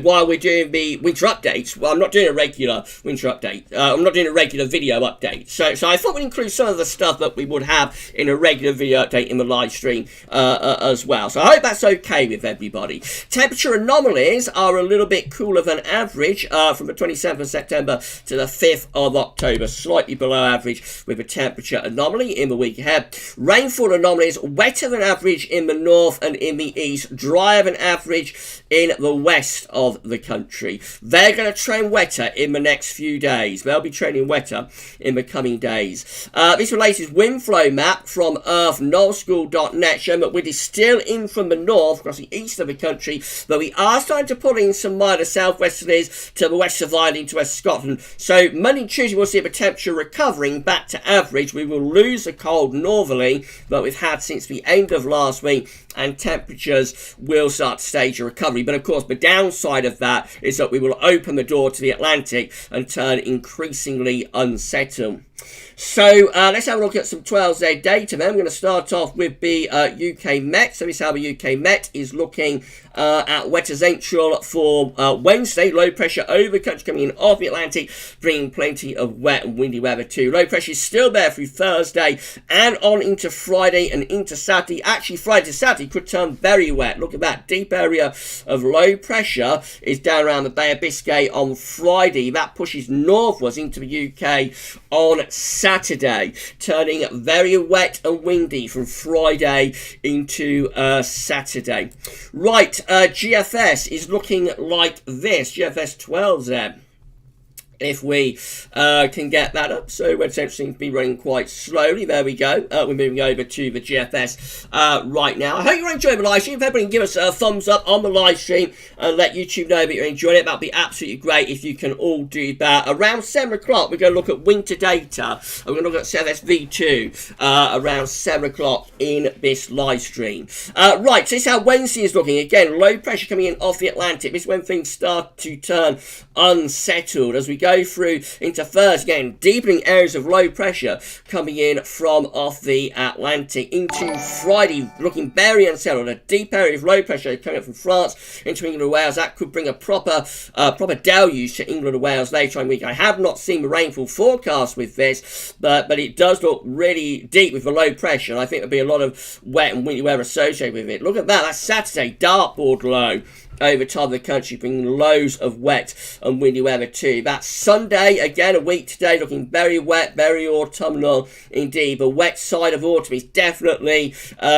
S1: while we're doing the winter updates. Well, I'm not doing a regular winter update. I'm not doing a regular video update. So I thought we'd include some of the stuff that we would have in a regular video update in the live stream as well. So I hope that's okay with everybody. Temperature anomalies are a little bit cooler than average from the 27th of September to the 5th of October. Slightly below average with a temperature anomaly in the week ahead. Rainfall anomalies wetter than average in the north and in the east. Drier than average in the west of the country. They're going to trend wetter in the next few days. They'll be trending wetter in the coming days. This latest wind flow map from earth.nullschool.net showing that wind is still in from the north across the east of the country, but we are starting to pull in some minor southwesterlies to the west of Ireland, to West Scotland. So Monday and Tuesday we'll see the temperature recovering back to average. We will lose the cold northerly that we've had since the end of last week, and temperatures will start to stage a recovery. But of course, the downside of that is that we will open the door to the Atlantic and turn increasingly unsettled. So let's have a look at some 12-day data then. I'm going to start off with the UK Met. So this is how the UK Met is looking at wetter central for Wednesday. Low pressure over the country coming in off the Atlantic, bringing plenty of wet and windy weather too. Low pressure is still there through Thursday and on into Friday and into Saturday. Actually, Friday to Saturday could turn very wet. Look at that deep area of low pressure is down around the Bay of Biscay on Friday. That pushes northwards into the UK on Saturday, turning very wet and windy from Friday into Saturday. Right, GFS is looking like this. GFS 12 there if we can get that up. So we're essentially to be running quite slowly. There we go. We're moving over to the GFS right now. I hope you're enjoying the live stream. If everybody can give us a thumbs up on the live stream and let YouTube know that you're enjoying it, that'd be absolutely great if you can all do that. Around 7 o'clock, we're going to look at winter data. We're going to look at CFS V2 around 7 o'clock in this live stream. Right, so this is how Wednesday is looking. Again, low pressure coming in off the Atlantic. This is when things start to turn unsettled as we go through into Thursday. Again, deepening areas of low pressure coming in from off the Atlantic into Friday, looking very unsettled. A deep area of low pressure coming up from France into England and Wales. That could bring a proper deluge to England and Wales later in the week. I have not seen the rainfall forecast with this, but it does look really deep with the low pressure, and I think there'll be a lot of wet and windy weather associated with it. Look at that. That's Saturday, dartboard low over top of the country, bringing loads of wet and windy weather too. That's Sunday, again a week today, looking very wet, very autumnal indeed. The wet side of autumn is definitely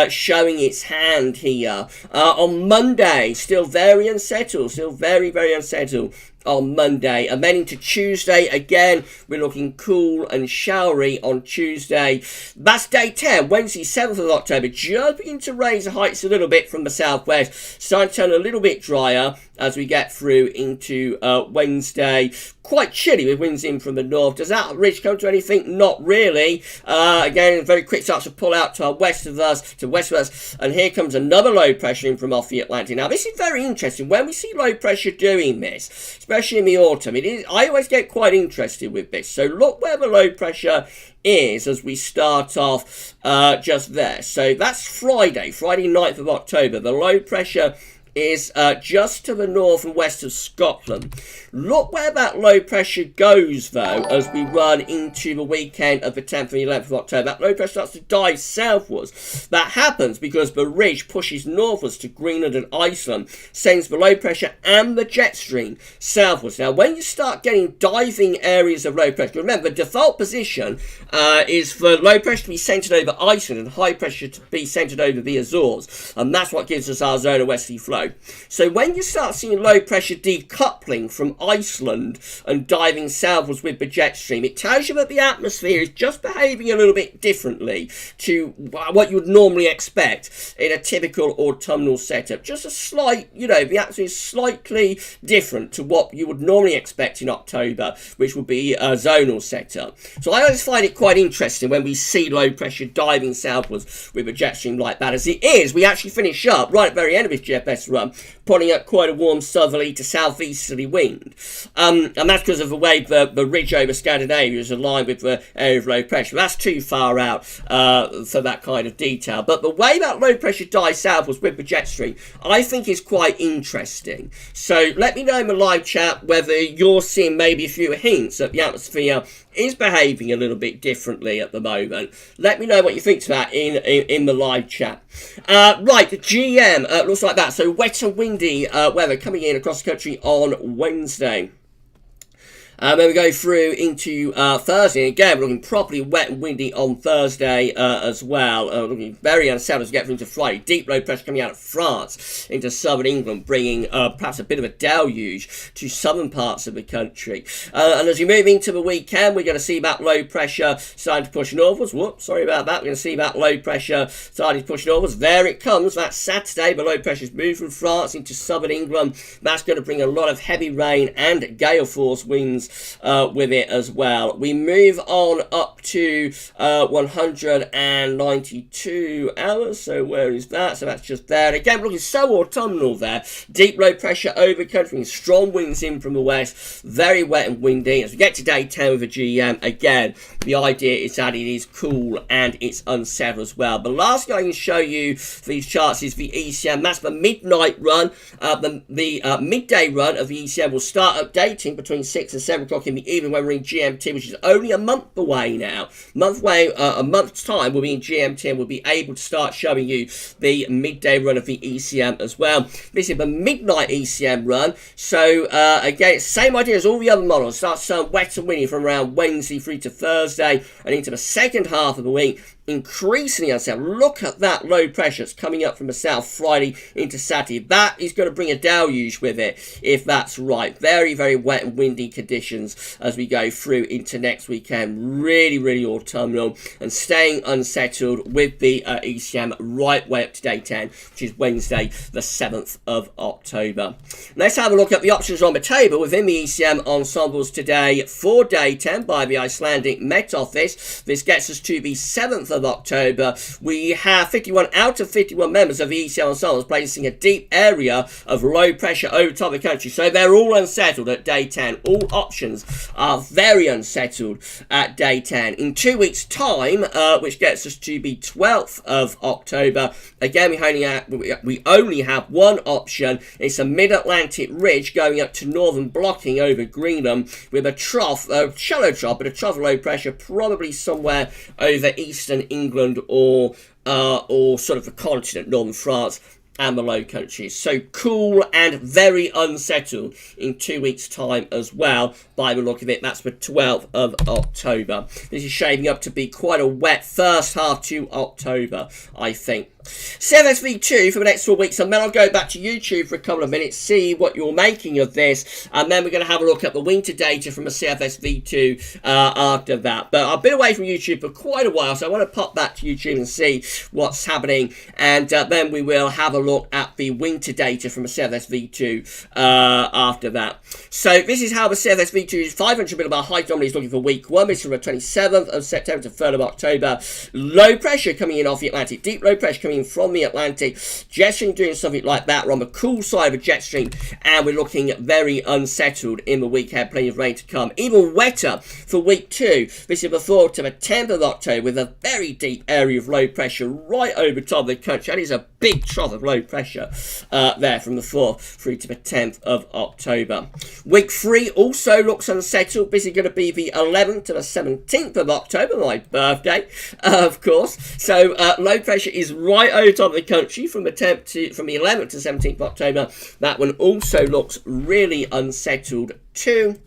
S1: showing its hand here. On Monday, still very unsettled, still very, very unsettled on Monday, and then into Tuesday again we're looking cool and showery on Tuesday. That's day 10, Wednesday 7th of October, just beginning to raise the heights a little bit from the southwest, starting to turn a little bit drier as we get through into Wednesday. Quite chilly with winds in from the north. Does that ridge come to anything? Not really. Again, very quick starts to pull out to our west of us, and here comes another low pressure in from off the Atlantic. Now, this is very interesting. When we see low pressure doing this, especially in the autumn, I always get quite interested with this. So look where the low pressure is as we start off just there. So that's Friday 9th of October. The low pressure is just to the north and west of Scotland. Look where that low pressure goes, though, as we run into the weekend of the 10th and 11th of October. That low pressure starts to dive southwards. That happens because the ridge pushes northwards to Greenland and Iceland, sends the low pressure and the jet stream southwards. Now, when you start getting diving areas of low pressure, remember, the default position is for low pressure to be centered over Iceland and high pressure to be centered over the Azores, and that's what gives us our zone of westerly flow. So when you start seeing low pressure decoupling from Iceland and diving southwards with the jet stream, it tells you that the atmosphere is just behaving a little bit differently to what you would normally expect in a typical autumnal setup. Just a slight, the atmosphere is slightly different to what you would normally expect in October, which would be a zonal setup. So I always find it quite interesting when we see low pressure diving southwards with a jet stream like that. As it is, we actually finish up right at the very end of this GFS run, putting up quite a warm southerly to southeasterly wind. And that's because of the way the ridge over Scandinavia is aligned with the area of low pressure. That's too far out for that kind of detail. But the way that low pressure dives southwards with the jet stream, I think is quite interesting. So let me know in the live chat whether you're seeing maybe a few hints that the atmosphere is behaving a little bit differently at the moment. Let me know what you think to that in the live chat. Right, the GM looks like that. So wet and windy weather coming in across the country on Wednesday. Then we go through into Thursday. Again, we're looking properly wet and windy on Thursday as well. Looking very unsettled as we get through into Friday. Deep low pressure coming out of France into southern England, bringing perhaps a bit of a deluge to southern parts of the country. And as we move into the weekend, we're going to see that low pressure starting to push northwards. Whoops, sorry about that. We're going to see that low pressure starting to push northwards. There it comes. That's Saturday. The low pressure is moved from France into southern England. That's going to bring a lot of heavy rain and gale force winds with it as well. We move on up to 192 hours. So where is that? So that's just there. Again, we're looking so autumnal there. Deep low pressure over country, strong winds in from the west. Very wet and windy. As we get to day 10 with the GM, again, the idea is that it is cool and it's unsettled as well. The last thing I can show you for these charts is the ECM. That's the midnight run. The midday run of the ECM will start updating between 6 and 7 o'clock in the evening when we're in GMT, which is only a month away now. A month's time we'll be in GMT and we'll be able to start showing you the midday run of the ECM as well. This is the midnight ECM run. So again, same idea as all the other models. Starts wet and windy from around Wednesday through to Thursday and into the second half of the week. increasingly unsettled. Look at that low pressure that's coming up from the south Friday into Saturday. That is going to bring a deluge with it, if that's right. Very, very wet and windy conditions as we go through into next weekend. Really, really autumnal and staying unsettled with the ECM right way up to day 10, which is Wednesday, the 7th of October. Let's have a look at the options on the table within the ECM ensembles today for day 10 by the Icelandic Met Office. This gets us to the 7th of October. We have 51 out of 51 members of the ECM ensembles placing a deep area of low pressure over top of the country. So they're all unsettled at day 10. All options are very unsettled at day 10. In 2 weeks' time, which gets us to the 12th of October, again, we only have one option. It's a mid-Atlantic ridge going up to northern blocking over Greenland with a trough, a shallow trough, but a trough of low pressure probably somewhere over eastern England or sort of the continent, northern France and the Low Countries. So cool and very unsettled in 2 weeks' time as well, by the look of it. That's the 12th of October. This is shaping up to be quite a wet first half to October, I think. CFS V2 for the next 4 weeks, and then I'll go back to YouTube for a couple of minutes, see what you're making of this, and then we're going to have a look at the winter data from the CFS V2 after that. But I've been away from YouTube for quite a while, so I want to pop back to YouTube and see what's happening, and then we will have a look at the winter data from the CFS V2 after that. So this is how the CFS V2's 500 millibar height anomaly is looking for week 1. This is from the 27th of September to 3rd of October. Low pressure coming in off the Atlantic, deep low pressure coming in from the Atlantic. Jet stream doing something like that. We're on the cool side of a jet stream, and we're looking very unsettled in the week ahead. Plenty of rain to come. Even wetter for week 2. This is the 4th to the 10th of October with a very deep area of low pressure right over top of the country. That is a big trough of low pressure there from the 4th through to the 10th of October. Week 3 also looks unsettled. This is going to be the 11th to the 17th of October, my birthday, of course. So low pressure is right over top of the country from the 11th to 17th of October. That one also looks really unsettled too.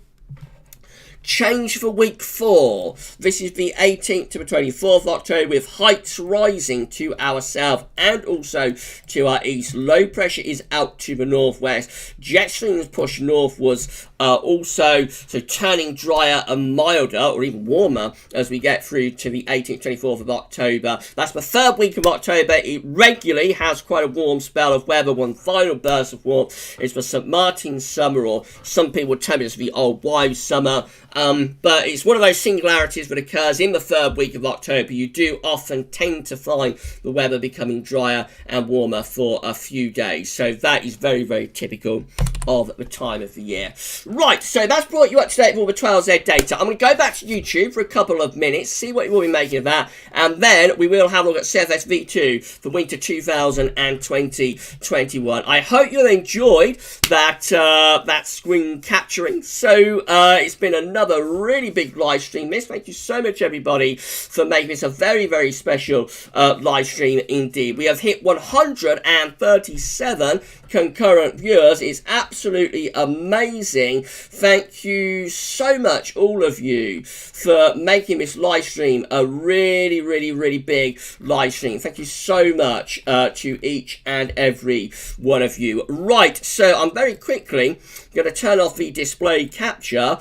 S1: Change for week 4. This is the 18th to the 24th of October with heights rising to our south and also to our east. Low pressure is out to the northwest. Jet streams push northwards also, so turning drier and milder or even warmer as we get through to the 18th, 24th of October. That's the 3rd week of October. It regularly has quite a warm spell of weather. One final burst of warmth is the St. Martin's summer, or some people would tell me it's the Old Wives' summer. But it's one of those singularities that occurs in the 3rd week of October. You do often tend to find the weather becoming drier and warmer for a few days. So that is very, very typical of the time of the year. Right, so that's brought you up to date with all the 12Z data. I'm going to go back to YouTube for a couple of minutes, see what you will be making of that, and then we will have a look at CFS V2 for winter 2020-21. I hope you enjoyed that screen capturing. So it's been another really big live stream. Thank you so much, everybody, for making this a very, very special live stream indeed. We have hit 137 concurrent viewers. It's absolutely amazing. Thank you so much, all of you, for making this live stream a really, really, really big live stream. Thank you so much to each and every one of you. Right, so I'm very quickly going to turn off the display capture.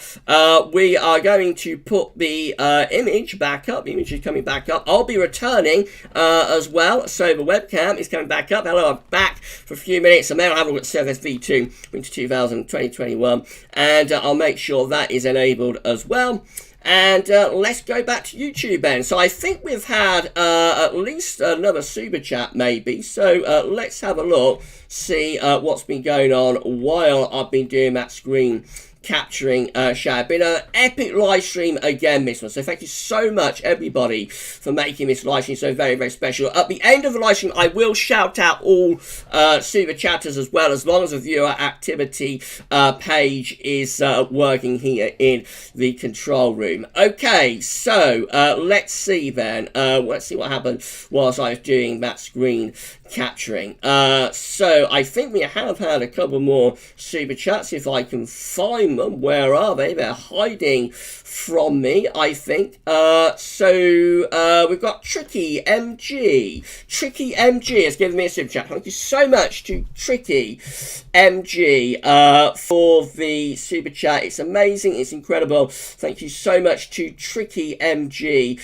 S1: We are going to put the image back up. The image is coming back up. I'll be returning as well, so the webcam is coming back up. Hello, I'm back for a few minutes, and then I'll have a look at CFS V2 into 2020-21, and I'll make sure that is enabled as well. And let's go back to YouTube then. So I think we've had at least another super chat maybe. So let's have a look, see what's been going on while I've been doing that screen capturing share. Been an epic live stream again this one, so thank you so much everybody for making this live stream so very, very special. At the end of the live stream I will shout out all super chatters as well, as long as the viewer activity page is working here in the control room. Okay, so let's see then, let's see what happened whilst I was doing that screen capturing. So I think we have had a couple more super chats if I can find Where are they? They're hiding from me, I think. So we've got Tricky MG. Tricky MG has given me a super chat. Thank you so much to Tricky MG for the super chat. It's amazing. It's incredible. Thank you so much to Tricky MG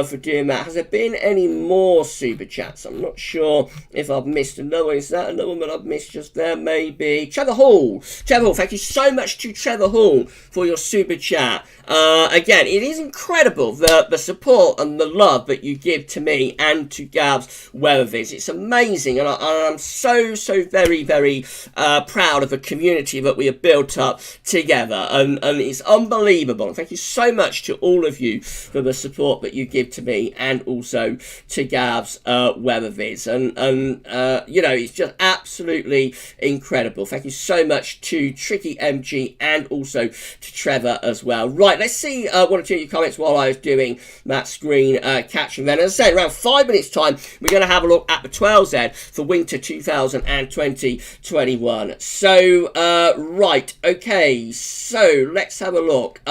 S1: for doing that. Has there been any more super chats? I'm not sure if I've missed another one. Is that another one that I've missed just there? Maybe. Trevor Hall. Trevor Hall, thank you so much to Trevor Hall for your super chat. Again, it is incredible the support and the love that you give to me and to GavsWeatherVids. It's amazing, and I'm so very, very proud of the community that we have built up together, and it's unbelievable. Thank you so much to all of you for the support that you give to me and also to GavsWeatherVids, and you know, it's just absolutely incredible. Thank you so much to Tricky MG and also to Trevor as well. Right, let's see one or two of your comments while I was doing that screen caption. Then, as I said, around 5 minutes time, we're going to have a look at the 12Z for winter 2020-21. So, right, okay, so let's have a look.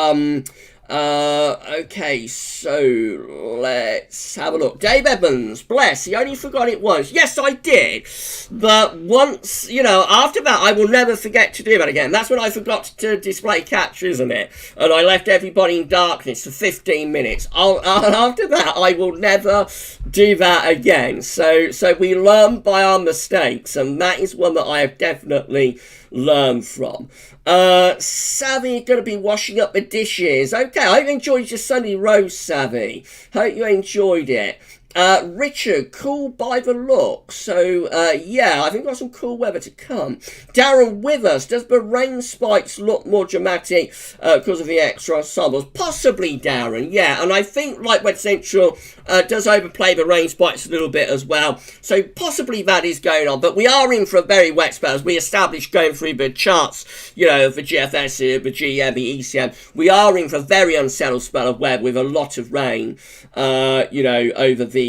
S1: Okay, so let's have a look. Dave Evans, bless, he only forgot it once. Yes, I did. But once, you know, after that, I will never forget to do that again. That's when I forgot to display capture, isn't it? And I left everybody in darkness for 15 minutes. After that, I will never do that again. So we learn by our mistakes, and that is one that I have definitely learned from. Savvy going to be washing up the dishes. Okay, I hope you enjoyed your Sunday roast, Savvy. Hope you enjoyed it. Richard, cool by the look. So, yeah, I think we've got some cool weather to come. Darren with us. Does the rain spikes look more dramatic because of the extra ensembles? Possibly, Darren, yeah. And I think, like West Central, does overplay the rain spikes a little bit as well. So, possibly that is going on. But we are in for a very wet spell, as we established going through the charts, you know, the GFS, the GM, the ECM. We are in for a very unsettled spell of weather with a lot of rain, you know, over the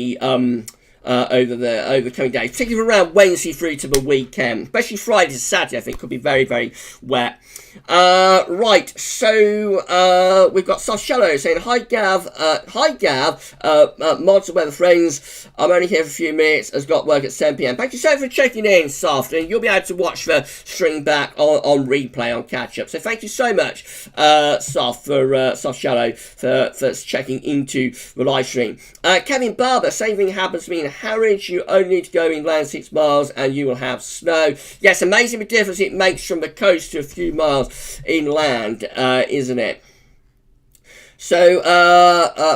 S1: coming days, particularly around Wednesday through to the weekend, especially Friday to Saturday. I think could be very, very wet. Right, so we've got Soft Shallow saying, hi Gav, mods and weather friends, I'm only here for a few minutes, has got work at 7 p.m. Thank you so much for checking in, Soft, and you'll be able to watch the stream back on replay, on catch up. So thank you so much, Soft, for Soft Shallow, for checking into the live stream. Kevin Barber, same thing happens to me in Harwich. You only need to go inland 6 miles and you will have snow. Yes, amazing the difference it makes from the coast to a few miles inland, isn't it? So,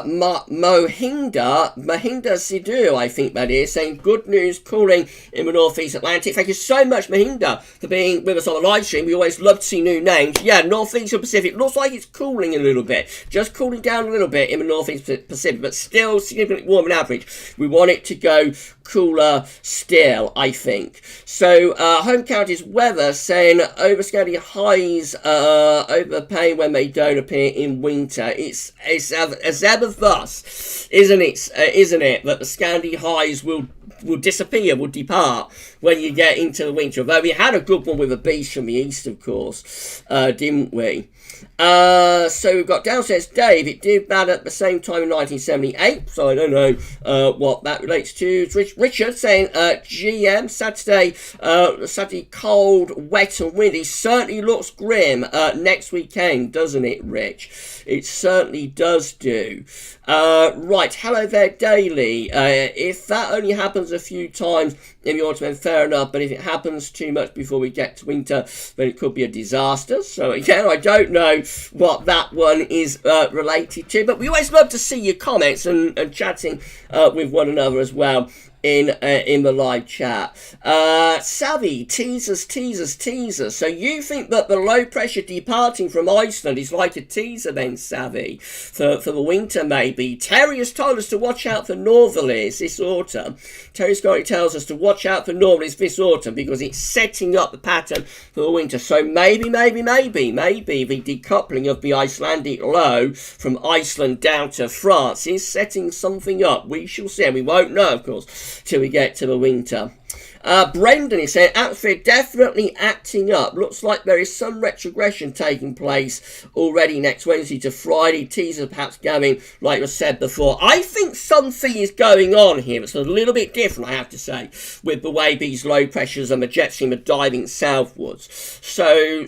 S1: Mohinda Sidhu, I think that is, saying good news cooling in the Northeast Atlantic. Thank you so much, Mohinda, for being with us on the live stream. We always love to see new names. Yeah, Northeast Pacific looks like it's cooling a little bit. Just cooling down a little bit in the Northeast Pacific, but still significantly warmer than average. We want it to go cooler still, I think. So, home counties weather saying overscouting highs overpaying when they don't appear in winter. It's as ever thus, isn't it, that the Scandi highs will disappear, will depart when you get into the winter. Although we had a good one with a beast from the east, of course, didn't we? So we've got downstairs Dave. It did that at the same time in 1978, so I don't know what that relates to. Richard saying GM Saturday cold, wet and windy. Certainly looks grim next weekend, doesn't it, Rich? It certainly does do. Right, hello there, Daily. If that only happens a few times in the autumn, then fair enough, but if it happens too much before we get to winter, then it could be a disaster. So again, I don't know what that one is related to, but we always love to see your comments and chatting with one another as well in the live chat. Savvy, teasers. So you think that the low pressure departing from Iceland is like a teaser then, Savvy, for the winter maybe? Terry has told us to watch out for northerlies this autumn. Terry Scotty tells us to watch out for northerlies this autumn because it's setting up the pattern for the winter. So maybe the decoupling of the Icelandic low from Iceland down to France is setting something up. We shall see, and we won't know, of course, till we get to the winter. Brendan is saying, atmosphere definitely acting up. Looks like there is some retrogression taking place already next Wednesday to Friday. Teaser perhaps going, like was said before. I think something is going on here. It's a little bit different, I have to say, with the way these low pressures and the jet stream are diving southwards. So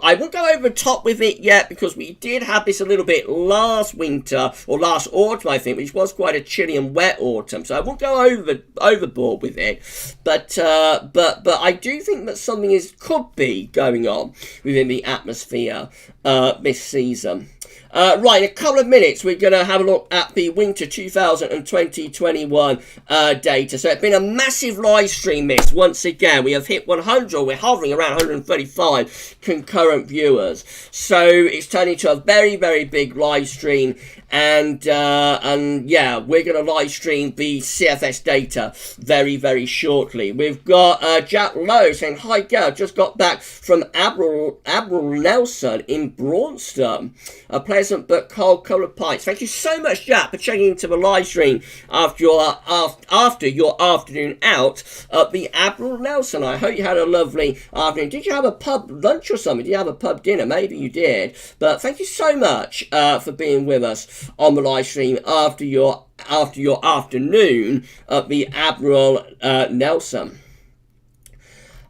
S1: I won't go over the top with it yet, because we did have this a little bit last winter, or last autumn, I think, which was quite a chilly and wet autumn. So I won't go overboard with it. But I do think that something could be going on within the atmosphere this season. Right, in a couple of minutes, we're going to have a look at the winter 2020-21 data. So it's been a massive live stream this. Once again, we have hit 100. We're hovering around 135 concurrent viewers. So it's turned into a very, very big live stream. And yeah, we're going to live stream the CFS data very, very shortly. We've got Jack Lowe saying, hi, Gav, just got back from Admiral Nelson in Braunston. A pleasant but cold couple of pints. Thank you so much, Jack, for checking into the live stream after your afternoon out at the Admiral Nelson. I hope you had a lovely afternoon. Did you have a pub lunch or something? Did you have a pub dinner? Maybe you did. But thank you so much for being with us on the live stream after your afternoon at the Admiral Nelson.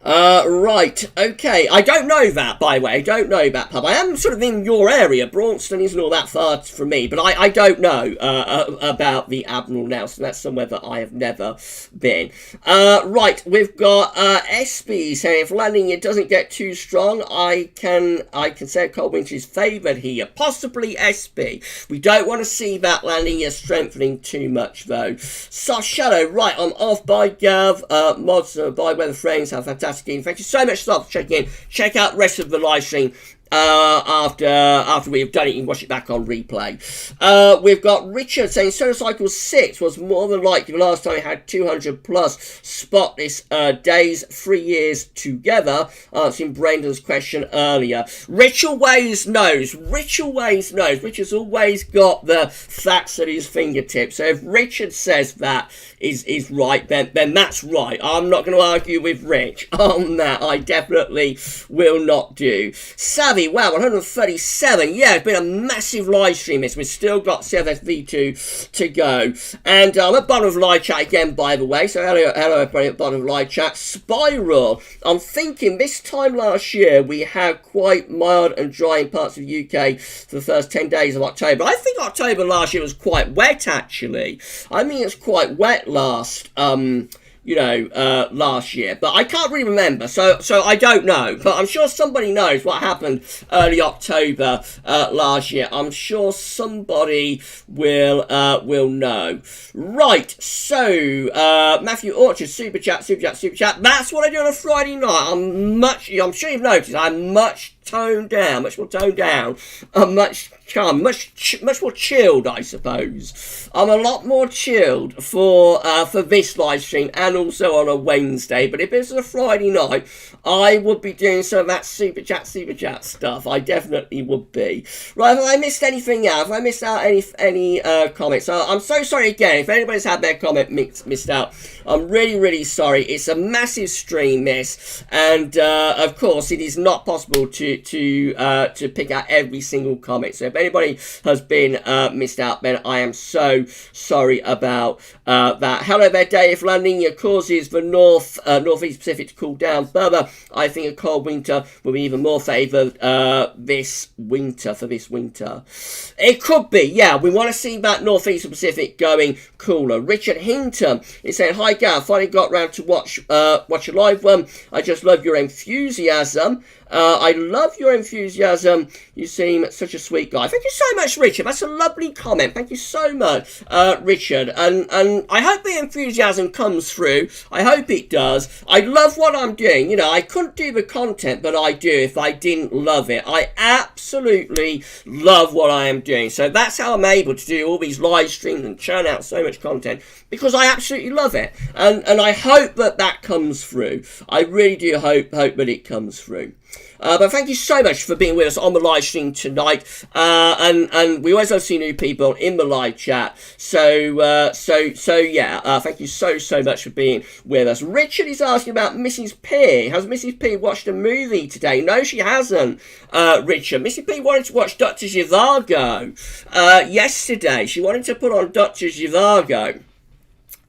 S1: Right, okay. I don't know that, by the way. I don't know that pub. I am sort of in your area. Braunston isn't all that far from me, but I don't know about the Admiral Nelson. That's somewhere that I have never been. Right, we've got SB saying, if landing it doesn't get too strong, I can say cold winter is favoured here. Possibly SB. We don't want to see that landing gear strengthening too much, though. So, Shadow, right, I'm off by Gav. Mods by Weather Frames have fantastic. Thank you so much for checking in. Check out the rest of the live stream after we've done it. You can watch it back on replay. We've got Richard saying Solar Cycle 6 was more than likely the last time it had 200 plus spotless days, 3 years together, answering Brendan's question earlier. Richard always knows. Richard's always got the facts at his fingertips. So if Richard says that is right, then that's right. I'm not going to argue with Rich on that. I definitely will not do. Savvy, wow, 137. Yeah, it's been a massive live stream this. We've still got CFS V2 to go. And I'm at bottom of live chat again, by the way. So hello everybody at bottom of live chat. Spiral. I'm thinking this time last year we had quite mild and dry in parts of the UK for the first 10 days of October. I think October last year was quite wet, actually. I mean, it's quite wet last last year, but I can't really remember, so I don't know, but I'm sure somebody knows what happened early October last year. I'm sure somebody will know. Right, so Matthew Orchard, super chat. That's what I do on a Friday night. I'm sure you've noticed I'm much more toned down, much more chilled, I suppose. I'm a lot more chilled for this live stream and also on a Wednesday. But if it's a Friday night, I would be doing some of that super chat stuff. I definitely would be. Right, have I missed anything out? Have I missed out any comments? So I'm so sorry again if anybody's had their comment missed out. I'm really sorry. It's a massive stream, this, and of course it is not possible to pick out every single comment. So if anybody has been missed out, then I am so sorry about that. Hello there, Dave. Landing causes the northeast Pacific to cool down further. I think a cold winter will be even more favoured this winter. It could be, yeah. We want to see that northeast Pacific going cooler. Richard Hinton is saying, hi Gav, finally got round to watch a live one. I just love your enthusiasm. I love your enthusiasm. You seem such a sweet guy. Thank you so much, Richard. That's a lovely comment. Thank you so much, Richard. And I hope the enthusiasm comes through. I hope it does. I love what I'm doing. You know, I couldn't do the content, but I do if I didn't love it. I absolutely love what I am doing. So that's how I'm able to do all these live streams and churn out so much content, because I absolutely love it. And I hope that comes through. I really do hope that it comes through. But thank you so much for being with us on the live stream tonight. And we always love to see new people in the live chat. So yeah, thank you so much for being with us. Richard is asking about Mrs. P. Has Mrs. P watched a movie today? No, she hasn't, Richard. Mrs. P wanted to watch Dr. Zhivago yesterday. She wanted to put on Dr. Zhivago.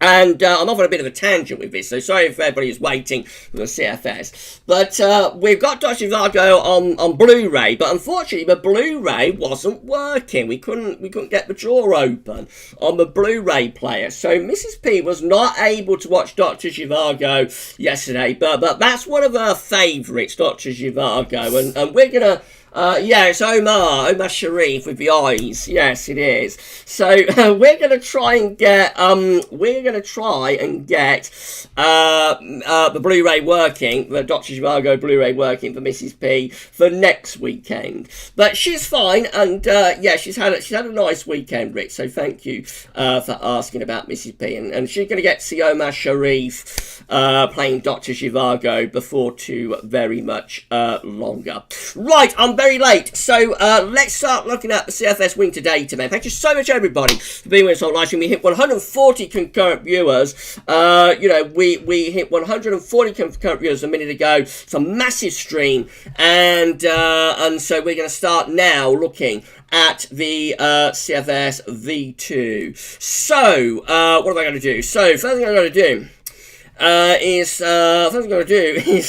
S1: And I'm off on a bit of a tangent with this, so sorry if everybody is waiting for the CFS. But we've got Dr. Zhivago on Blu-ray, but unfortunately the Blu-ray wasn't working. We couldn't get the drawer open on the Blu-ray player. So Mrs. P was not able to watch Dr. Zhivago yesterday, but that's one of her favourites, Dr. Zhivago, and we're gonna. Yeah, it's Omar Sharif with the eyes. Yes, it is. So we're gonna try and get the Blu-ray working, the Dr. Zhivago Blu-ray working for Mrs. P for next weekend. But she's fine, and yeah, she's had a nice weekend, Rick. So thank you for asking about Mrs. P, and she's gonna get to see Omar Sharif playing Dr. Zhivago before too very much longer. Right, I'm very late, so let's start looking at the CFS winter data, man. Thank you so much, everybody, for being with us on live stream. We hit 140 concurrent viewers. You know, we hit 140 concurrent viewers a minute ago. It's a massive stream, and so we're going to start now looking at the CFS V2. So, what am I going to do? So, first thing I'm going to do is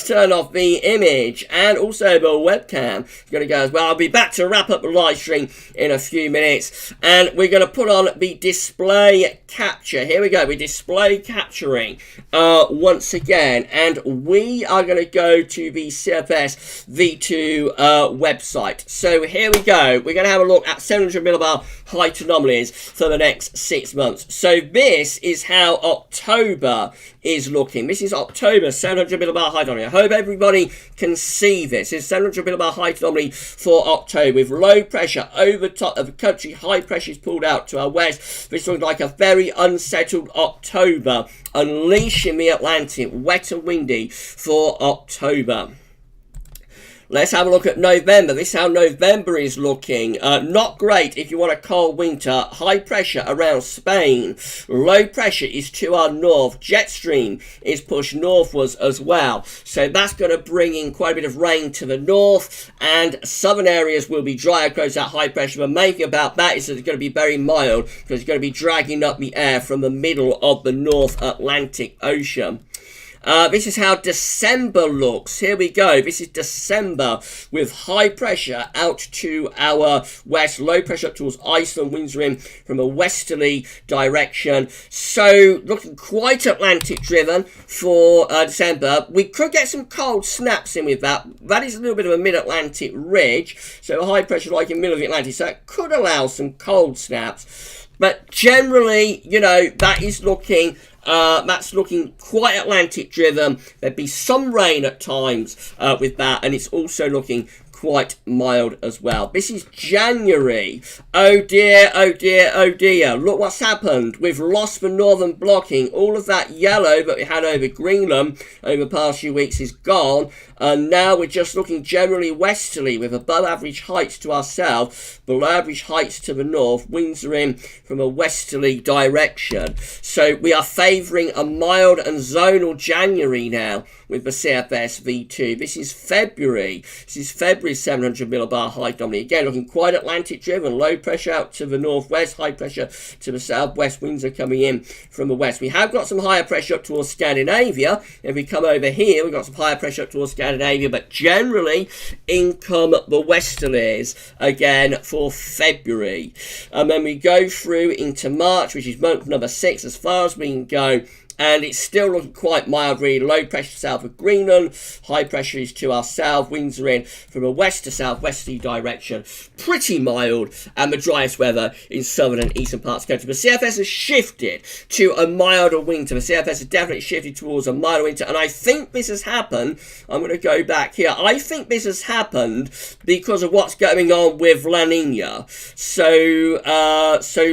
S1: turn off the image and also the webcam. It's going to go as well. I'll be back to wrap up the live stream in a few minutes, and we're going to put on the display capture. Here we go. We're display capturing once again, and we are going to go to the CFS V2 website. So here we go. We're going to have a look at 700 millibar height anomalies for the next 6 months. So this is how October is looking. This is October 700 millibar height anomaly. I hope everybody can see this. It's 700 millibar height anomaly for October with low pressure over top of the country. High pressure is pulled out to our west. This looks like a very unsettled October, unleashing the Atlantic, wet and windy for October. Let's have a look at November. This is how November is looking. Not great if you want a cold winter. High pressure around Spain. Low pressure is to our north. Jet stream is pushed northwards as well. So that's going to bring in quite a bit of rain to the north, and southern areas will be drier close to that high pressure. The main thing about that is that it's going to be very mild because it's going to be dragging up the air from the middle of the North Atlantic Ocean. This is how December looks. Here we go. This is December with high pressure out to our west, low pressure up towards Iceland, winds are in from a westerly direction. So looking quite Atlantic driven for December. We could get some cold snaps in with that. That is a little bit of a mid-Atlantic ridge, so high pressure like in middle of the Atlantic, so it could allow some cold snaps. But generally, you know, that is looking that's looking quite Atlantic driven. There'd be some rain at times with that, and it's also looking quite mild as well. This is January. Oh dear, oh dear, oh dear. Look what's happened. We've lost the northern blocking. All of that yellow that we had over Greenland over the past few weeks is gone. And now we're just looking generally westerly with above average heights to our south, below average heights to the north. Winds are in from a westerly direction. So we are favouring a mild and zonal January now with the CFS V2. This is February. This is February 700 millibar height anomaly. Again, looking quite Atlantic driven. Low pressure out to the northwest, high pressure to the southwest. Winds are coming in from the west. We have got some higher pressure up towards Scandinavia. If we come over here, we've got some higher pressure up towards Scandinavia, but generally in come the westerlies again for February. And then we go through into March, which is month number 6 as far as we can go. And it's still looking quite mild, really. Low pressure south of Greenland. High pressure is to our south. Winds are in from a west to southwesterly direction. Pretty mild. And the driest weather in southern and eastern parts of the country. The CFS has shifted to a milder winter. The CFS has definitely shifted towards a milder winter. And I think this has happened. I'm going to go back here. I think this has happened because of what's going on with La Nina. So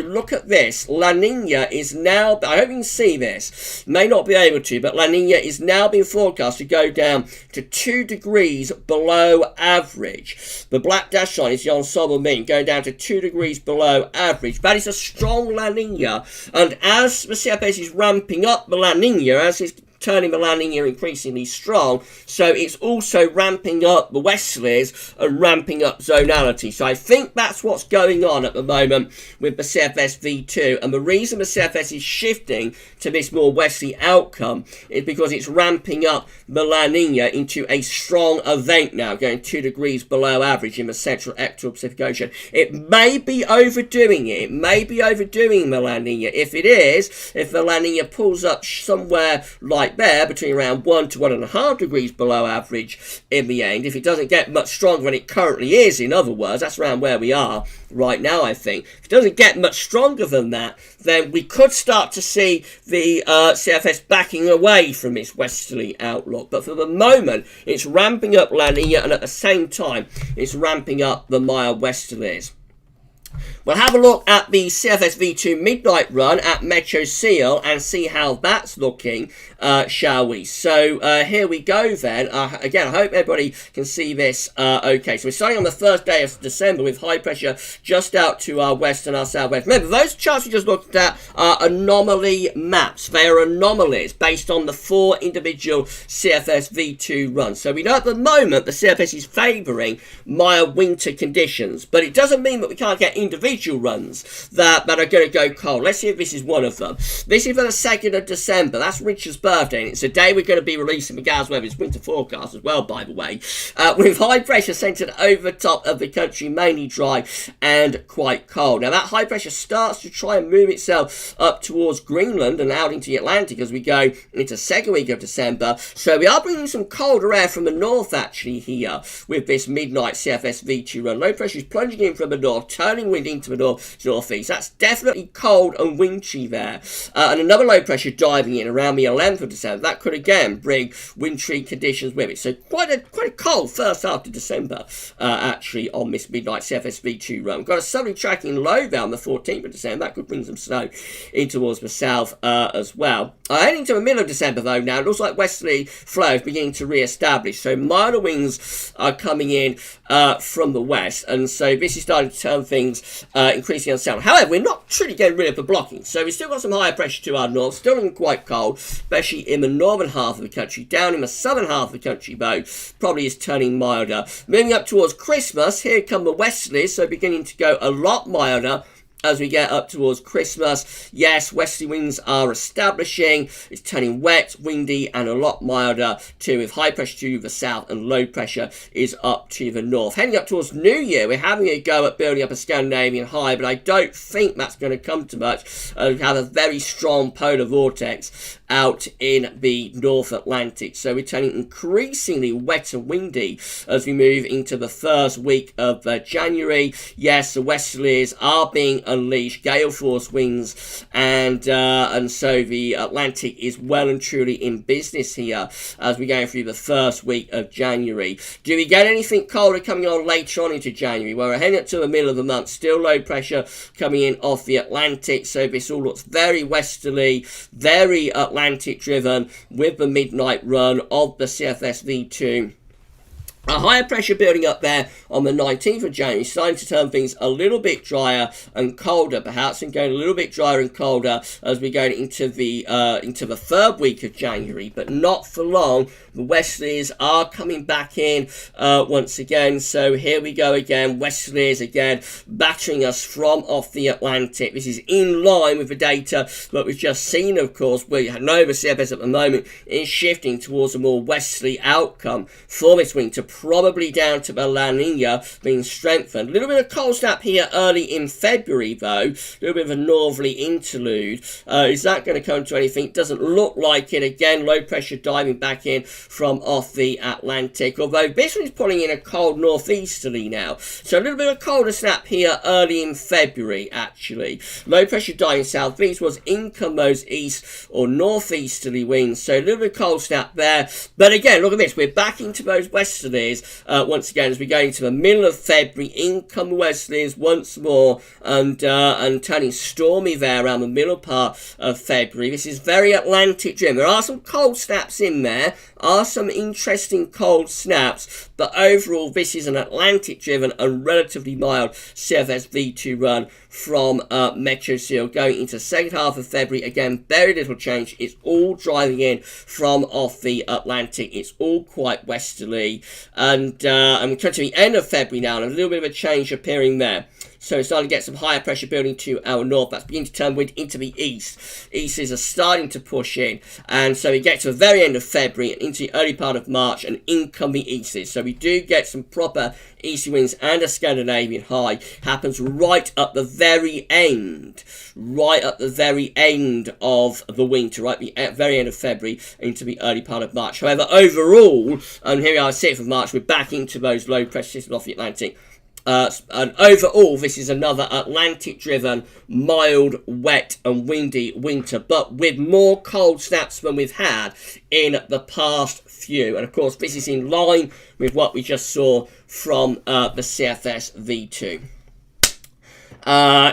S1: look at this. La Nina is now, I hope you can see this. may not be able to, but La Nina is now being forecast to go down to 2 degrees below average. The black dash line is the ensemble mean, going down to 2 degrees below average. That is a strong La Nina, and as the CFS is ramping up the La Nina, as it's turning the La Nina increasingly strong, so it's also ramping up the westerlies and ramping up zonality. So I think that's what's going on at the moment with the CFS V2, and the reason the CFS is shifting to this more westerly outcome is because it's ramping up the La Nina into a strong event now, going 2 degrees below average in the central equatorial Pacific Ocean. It may be overdoing it. It may be overdoing the La Nina. If it is, if the La Nina pulls up somewhere like there, between around 1 to 1.5 degrees below average in the end, if it doesn't get much stronger than it currently is, in other words, that's around where we are right now, I think. If it doesn't get much stronger than that, then we could start to see the CFS backing away from its westerly outlook. But for the moment, it's ramping up La Nina, and at the same time, it's ramping up the mild westerlies. We'll have a look at the CFS V2 midnight run at Metro Seal and see how that's looking, shall we? So here we go then. Again, I hope everybody can see this okay. So we're starting on the first day of December with high pressure just out to our west and our southwest. Remember, those charts we just looked at are anomaly maps. They are anomalies based on the 4 individual CFS V2 runs. So we know at the moment the CFS is favouring mild winter conditions, but it doesn't mean that we can't get individual runs that are going to go cold. Let's see if this is one of them. This is for the 2nd of December. That's Richard's birthday, and it's a day we're going to be releasing the GavsWeatherVids winter forecast as well, by the way, with high pressure centred over top of the country, mainly dry and quite cold. Now that high pressure starts to try and move itself up towards Greenland and out into the Atlantic as we go into the 2nd week of December. So we are bringing some colder air from the north actually here with this midnight CFS V2 run. Low pressure is plunging in from the north, turning wind into the north to northeast. That's definitely cold and wintry there. And another low pressure diving in around the 11th of December. That could again bring wintry conditions with it. So quite a cold first half of December actually on this midnight CFS V2 run. We've got a southerly tracking low there on the 14th of December. That could bring some snow in towards the south as well. Heading to the middle of December though now, it looks like westerly flows beginning to re-establish. So milder winds are coming in from the west, and so this is starting to turn things increasingly unsettled. However, we're not truly getting rid of the blocking, so we've still got some higher pressure to our north, still looking quite cold, especially in the northern half of the country. Down in the southern half of the country, though, probably is turning milder. Moving up towards Christmas, here come the westerlies, so beginning to go a lot milder as we get up towards Christmas. Yes, westerly winds are establishing. It's turning wet, windy, and a lot milder too, with high pressure to the south and low pressure is up to the north. Heading up towards New Year, we're having a go at building up a Scandinavian high, but I don't think that's going to come to much. We have a very strong polar vortex out in the North Atlantic. So we're turning increasingly wet and windy as we move into the first week of January. Yes, the westerlies are being unleashed, gale force winds, and so the Atlantic is well and truly in business here as we're going through the first week of January. Do we get anything colder coming on later on into January? Well, we're heading up to the middle of the month, still low pressure coming in off the Atlantic, so this all looks very westerly, very Atlantic driven with the midnight run of the CFS V2. A higher pressure building up there on the 19th of January, starting to turn things a little bit drier and colder, perhaps, and going a little bit drier and colder as we go into the 3rd week of January, but not for long. The westerlies are coming back in once again, so here we go again. Westerlies again battering us from off the Atlantic. This is in line with the data that we've just seen, of course. We know the CFS at the moment is shifting towards a more westerly outcome for this winter, probably down to the La Nina being strengthened. A little bit of cold snap here early in February, though. A little bit of a northerly interlude. Is that going to come to anything? It doesn't look like it. Again, low pressure diving back in from off the Atlantic, although this one is pulling in a cold northeasterly now. So a little bit of colder snap here early in February, actually. Low pressure diving southeast was in come those east or northeasterly winds, so a little bit of cold snap there. But again, look at this. We're back into those westerlies westerlies once again as we go into the middle of February. In come westerlies once more, and turning stormy there around the middle part of February. This is very Atlantic driven. There are some cold snaps in there, are some interesting cold snaps, but overall this is an Atlantic driven and relatively mild CFS V2 run from Metro Seal going into the second half of February. Again, very little change. It's all driving in from off the Atlantic. It's all quite westerly, and we're coming to the end of February now, and a little bit of a change appearing there. So we're starting to get some higher pressure building to our north. That's beginning to turn wind into the east. Easters are starting to push in. And so we get to the very end of February and into the early part of March, and in come the easters. So we do get some proper easty winds, and a Scandinavian high happens right at the very end. Right at the very end of the winter, right at the very end of February into the early part of March. However, overall, and here we are, 6th of March, we're back into those low pressure systems off the Atlantic. And overall, this is another Atlantic-driven, mild, wet and windy winter, but with more cold snaps than we've had in the past few. And of course, this is in line with what we just saw from the CFS V2.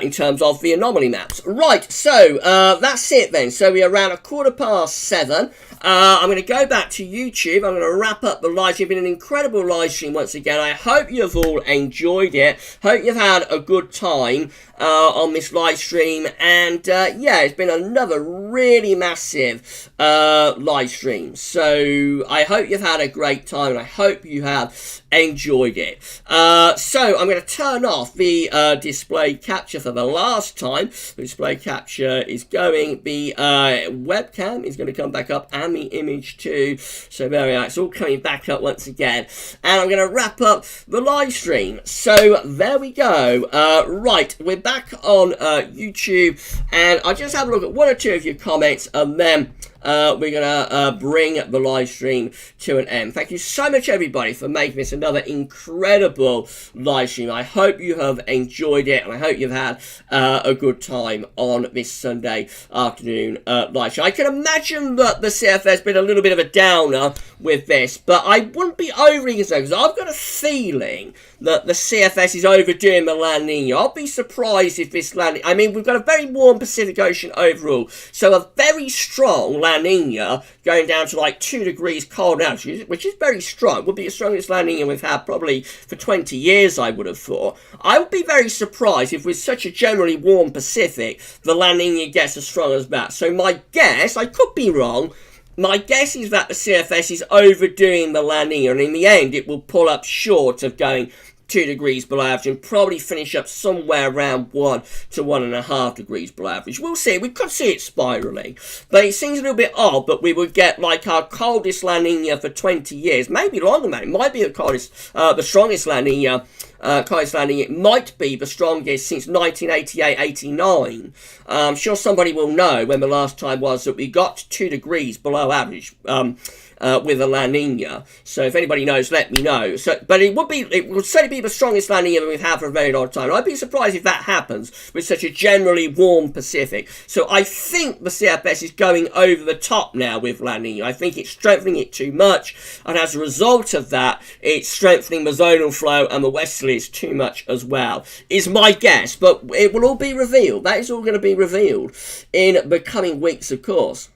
S1: In terms of the anomaly maps. Right, so that's it then. So we are around 7:15. I'm going to go back to YouTube. I'm going to wrap up the live stream. It's been an incredible live stream once again. I hope you've all enjoyed it. Hope you've had a good time on this live stream. And yeah, it's been another really massive live stream. So I hope you've had a great time, and I hope you have enjoyed it. So I'm going to turn off the display capture for the last time. The display capture is going. The webcam is going to come back up, and the image too. So there we are. It's all coming back up once again. And I'm going to wrap up the live stream. So there we go. Right, we're back on YouTube, and I'll just have a look at one or two of your comments, and then we're going to bring the live stream to an end. Thank you so much, everybody, for making this another incredible live stream. I hope you have enjoyed it, and I hope you've had a good time on this Sunday afternoon live stream. I can imagine that the CFS has been a little bit of a downer with this, but I wouldn't be overly concerned, because I've got a feeling that the CFS is overdoing the La Nina. I'll be surprised if this La Nina... I mean, we've got a very warm Pacific Ocean overall, so a very strong La Nina going down to like 2 degrees cold now, which is very strong. Would be the strongest La Nina we've had probably for 20 years, I would have thought. I would be very surprised if with such a generally warm Pacific, the La Nina gets as strong as that. So my guess, I could be wrong, my guess is that the CFS is overdoing the La Nina, and in the end it will pull up short of going 2 degrees below average and probably finish up somewhere around 1 to 1.5 degrees below average. We'll see. We could see it spiraling, but it seems a little bit odd that we would get like our coldest La Nina for 20 years, maybe longer, man. It might be the coldest, the strongest La Nina. It might be the strongest since 1988-89. I'm sure somebody will know when the last time was that we got 2 degrees below average with a La Nina. So if anybody knows, let me know. So, but it would certainly be the strongest La Nina that we've had for a very long time. I'd be surprised if that happens with such a generally warm Pacific. So I think the CFS is going over the top now with La Nina. I think it's strengthening it too much, and as a result of that, it's strengthening the zonal flow and the westerlies too much as well, is my guess. But it will all be revealed. That is all going to be revealed in the coming weeks, of course.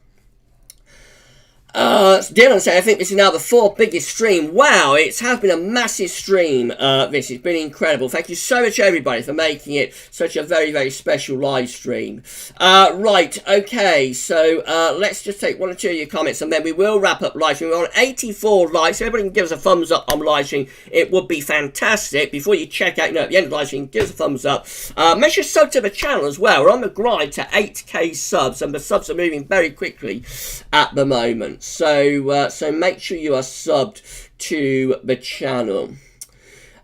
S1: Dylan said, I think this is now the 4th biggest stream. Wow, it has been a massive stream, this. It's been incredible. Thank you so much, everybody, for making it such a very, very special live stream. Right, okay, so let's just take 1 or 2 of your comments, and then we will wrap up live stream. We're on 84 likes, so everybody can give us a thumbs up on live stream. It would be fantastic. Before you check out, at the end of the live stream, give us a thumbs up. Make sure you sub to the channel as well. We're on the grind to 8k subs, and the subs are moving very quickly at the moment. So make sure you are subbed to the channel.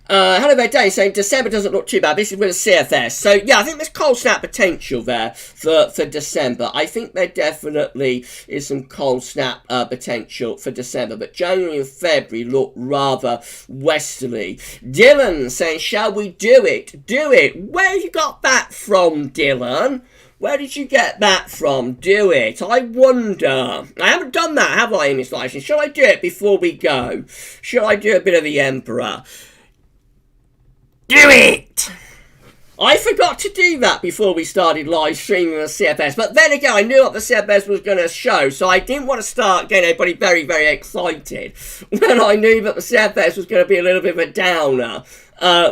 S1: Hello there, Dave, saying December doesn't look too bad. This is with a CFS. So, yeah, I think there's cold snap potential there for December. I think there definitely is some cold snap potential for December. But January and February look rather westerly. Dylan saying, shall we do it? Do it. Where you got that from, Dylan? Where did you get that from? Do it. I wonder. I haven't done that, have I, in this live stream? Shall I do it before we go? Shall I do a bit of the Emperor? Do it! I forgot to do that before we started live streaming the CFS, but then again, I knew what the CFS was going to show, so I didn't want to start getting everybody very, very excited when I knew that the CFS was going to be a little bit of a downer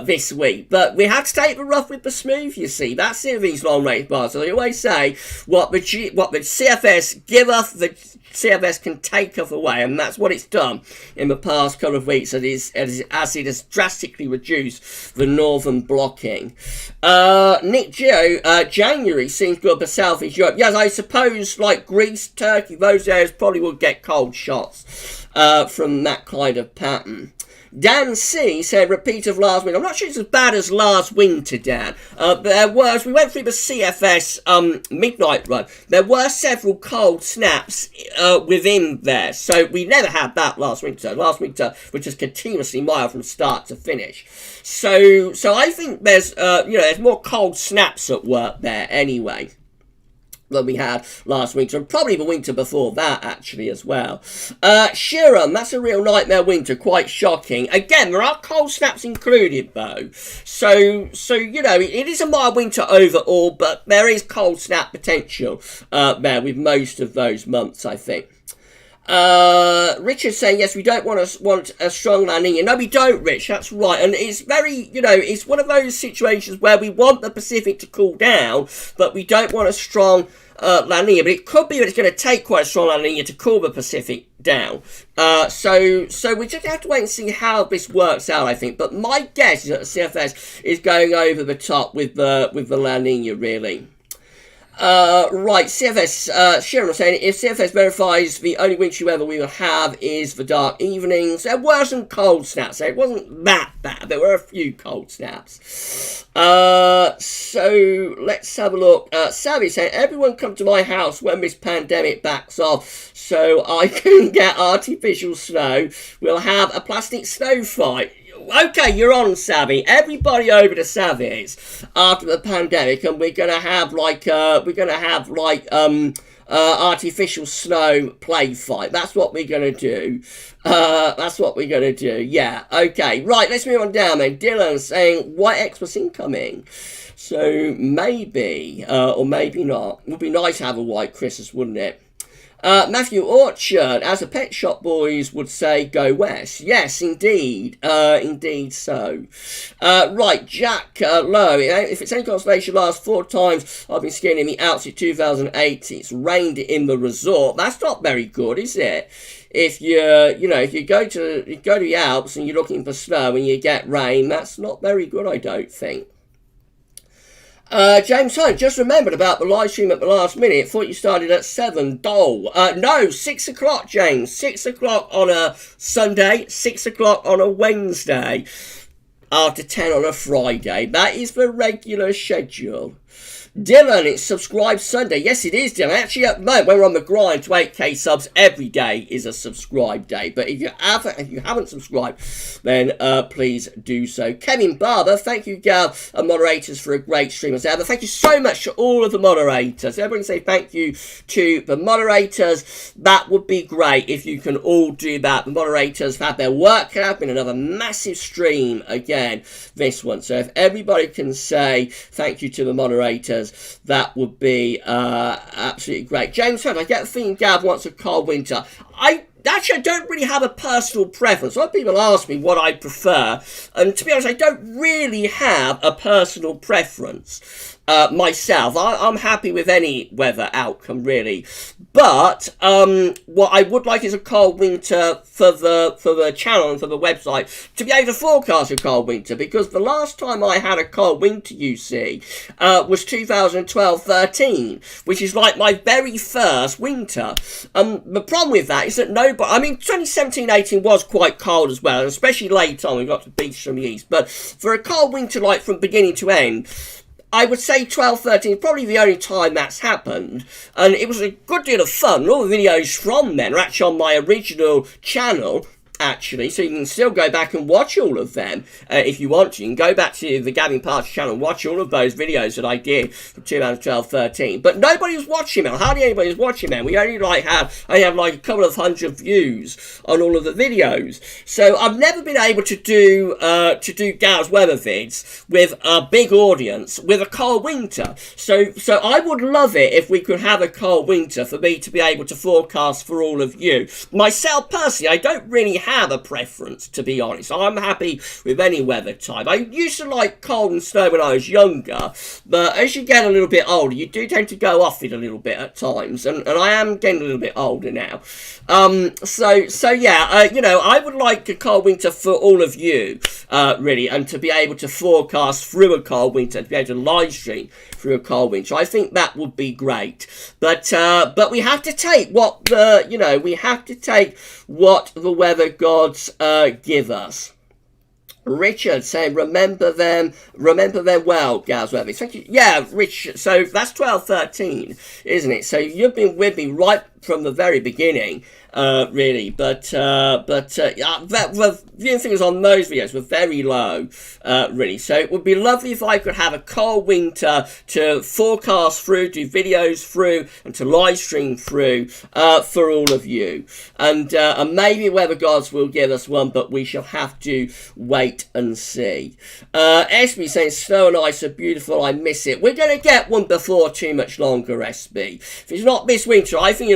S1: this week. But we had to take the rough with the smooth, you see. That's it, these long range bars. So they always say, what the CFS giveth, the CFS can take off away, and that's what it's done in the past couple of weeks as it has drastically reduced the northern blocking. Nick Geo, January seems good for South East Europe. Yes, I suppose like Greece, Turkey, those areas probably will get cold shots from that kind of pattern. Dan C said, repeat of last winter. I'm not sure it's as bad as last winter, Dan. There was, we went through the CFS midnight run. There were several cold snaps within there. So we never had that last winter. Last winter, which was continuously mild from start to finish. So I think there's, there's more cold snaps at work there anyway than we had last winter, and probably the winter before that actually as well. Shiram, that's a real nightmare winter, quite shocking. Again, there are cold snaps included though, so it is a mild winter overall, but there is cold snap potential there with most of those months, I think. Richard's saying, yes, we don't want a strong La Nina. No, we don't, Rich, that's right. And it's very, it's one of those situations where we want the Pacific to cool down, but we don't want a strong La Nina. But it could be that it's going to take quite a strong La Nina to cool the Pacific down. So we just have to wait and see how this works out, I think. But my guess is that the CFS is going over the top with the La Nina, really. Right, CFS, Sharon was saying, if CFS verifies the only wintry weather we will have is the dark evenings, there were some cold snaps, so it wasn't that bad, there were a few cold snaps. So, let's have a look. Savvy saying, everyone come to my house when this pandemic backs off, so I can get artificial snow. We'll have a plastic snow fight. Okay, you're on, Savvy. Everybody over to Savvy's after the pandemic, and we're gonna have artificial snow play fight. That's what we're gonna do. Yeah. Okay. Right. Let's move on down then. Dylan saying White X was incoming. So maybe or maybe not. Would be nice to have a white Christmas, wouldn't it? Matthew Orchard, as the Pet Shop Boys would say, go west. Yes, indeed. Indeed so. Right, Jack Lowe. If it's any consolation, last 4 times I've been skiing in the Alps in 2008. It's rained in the resort. That's not very good, is it? If you go to the Alps and you're looking for snow and you get rain, that's not very good, I don't think. James Hunt, just remembered about the live stream at the last minute. Thought you started at 7. Dole. No, 6 o'clock, James. 6 o'clock on a Sunday, 6 o'clock on a Wednesday, after 10 on a Friday. That is the regular schedule. Dylan, it's Subscribe Sunday. Yes, it is, Dylan. Actually, at the moment, when we're on the grind to 8k subs, every day is a subscribe day. But if you haven't subscribed, then please do so. Kevin Barber, thank you, Gav, and moderators, for a great stream as ever. Thank you so much to all of the moderators. Everyone say thank you to the moderators. That would be great if you can all do that. The moderators have had their work cut out. Been another massive stream again, this one. So if everybody can say thank you to the moderators, that would be absolutely great. James Hunt, I get the feeling Gav wants a cold winter. I don't really have a personal preference. A lot of people ask me what I prefer, and to be honest, I don't really have a personal preference myself. I'm happy with any weather outcome, really. But what I would like is a cold winter for the channel and for the website to be able to forecast a cold winter, because the last time I had a cold winter, you see, was 2012-13, which is like my very first winter. The problem with that is that 2017-18 was quite cold as well, especially late on. We got the beach from the east. But for a cold winter, like from beginning to end, I would say 12-13 is probably the only time that's happened, and it was a good deal of fun. All the videos from then are actually on my original channel, actually, so you can still go back and watch all of them if you want to. You can go back to the Gavin Party channel and watch all of those videos that I did from 2012-13. But nobody was watching, man. Hardly anybody was watching, man. We only have like a couple of hundred views on all of the videos. So I've never been able to do GavsWeatherVids with a big audience with a cold winter. So I would love it if we could have a cold winter for me to be able to forecast for all of you. Myself personally, I don't really have a preference, to be honest. I'm happy with any weather type. I used to like cold and snow when I was younger, but as you get a little bit older, you do tend to go off it a little bit at times, and I am getting a little bit older now. So yeah, you know, I would like a cold winter for all of you, really, and to be able to forecast through a cold winter, to be able to live stream through a cold winter. I think that would be great. But we have to take what the, you know, we have to take what the weather gods give us. Richard saying, remember them well, GavsWeatherVids. Thank you. Yeah, Rich. So that's 12-13, isn't it? So you've been with me right from the very beginning, really. But the viewing figures on those videos were very low, really. So it would be lovely if I could have a cold winter to forecast through, do videos through, and to live stream through for all of you. And maybe Weather Gods will give us one, but we shall have to wait and see. SB saying, snow and ice are beautiful, I miss it. We're going to get one before too much longer, SB. If it's not this winter, I think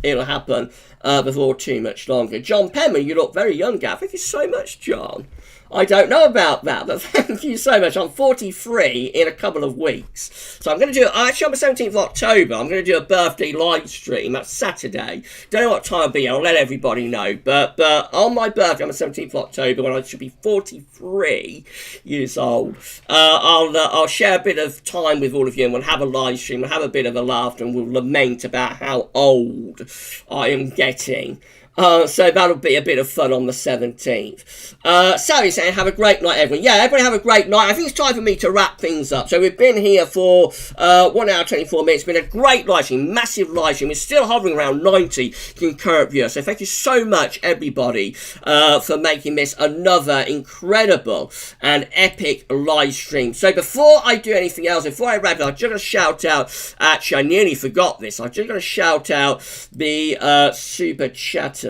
S1: it'll happen before too much longer. John Penman, you look very young, Gav. Thank you so much, John. I don't know about that, but thank you so much. I'm 43 in a couple of weeks. So I'm going to do, actually on the 17th of October, I'm going to do a birthday live stream. That's Saturday. Don't know what time it'll be. I'll let everybody know. But on my birthday, on the 17th of October, when I should be 43 years old, I'll share a bit of time with all of you, and we'll have a live stream, we'll have a bit of a laugh, and we'll lament about how old I am getting. So that'll be a bit of fun on the 17th. Sally saying, have a great night, everyone. Yeah, everybody have a great night. I think it's time for me to wrap things up. So we've been here for 1 hour, 24 minutes. It's been a great live stream, massive live stream. We're still hovering around 90 concurrent viewers. So thank you so much, everybody, for making this another incredible and epic live stream. So before I do anything else, before I wrap it up, I'm just going to shout out, actually, I nearly forgot this. I'm just going to shout out the super chatters.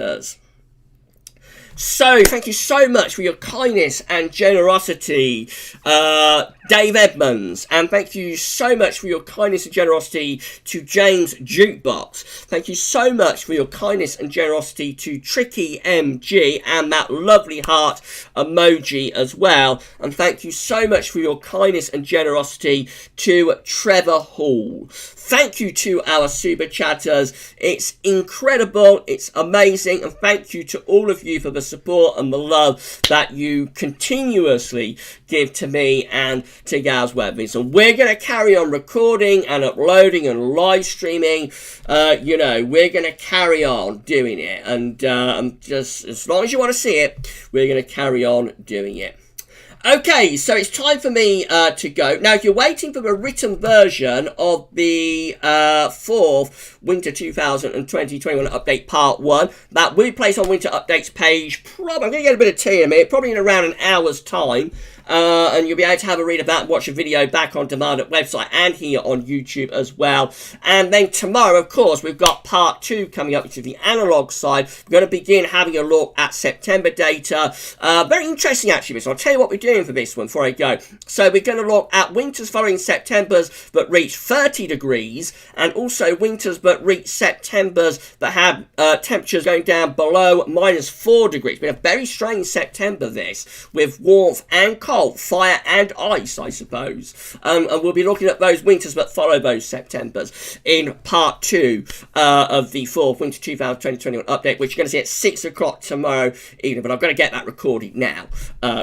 S1: So, thank you so much for your kindness and generosity, Dave Edmonds, and thank you so much for your kindness and generosity to James Jukebox. Thank you so much for your kindness and generosity to Tricky MG and that lovely heart emoji as well. And thank you so much for your kindness and generosity to Trevor Hall. Thank you to our super chatters. It's incredible. It's amazing. And thank you to all of you for the support and the love that you continuously give to me and to GavsWeatherVids. And we're going to carry on recording and uploading and live streaming. You know, we're going to carry on doing it. And just as long as you want to see it, we're going to carry on doing it. Okay, so it's time for me to go. Now, if you're waiting for the written version of the 4th Winter 2020-21 Update Part 1, that will be placed on Winter Updates page, probably, I'm going to get a bit of tea in a minute, probably in around an hour's time. And you'll be able to have a read about and watch a video back on demand at website and here on YouTube as well. And then tomorrow, of course, we've got part 2 coming up, which is the analog side. We're going to begin having a look at September data. Very interesting, actually, so I'll tell you what we're doing for this one before I go. So we're going to look at winters following Septembers that reach 30 degrees, and also winters that reach Septembers that have temperatures going down below -4 degrees. It's been a very strange September, this, with warmth and cold. Fire and ice, I suppose. And we'll be looking at those winters that follow those Septembers in part 2 of the 4th Winter 2020-21 update, which you're going to see at 6 o'clock tomorrow evening. But I'm going to get that recorded now,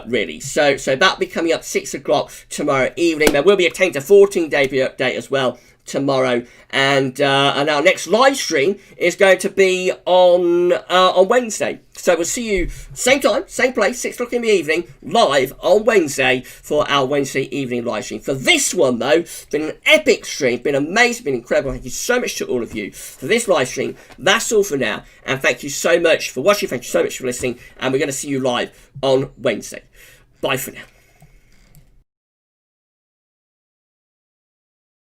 S1: really. So that'll be coming up 6 o'clock tomorrow evening. There will be a 10 to 14 day update as well tomorrow, and our next live stream is going to be on Wednesday. So we'll see you same time, same place, 6 o'clock in the evening, live on Wednesday for our Wednesday evening live stream. For this one though, it's been an epic stream, been amazing, been incredible. Thank you so much to all of you for this live stream. That's all for now, and thank you so much for watching, thank you so much for listening, and we're going to see you live on Wednesday. Bye for now.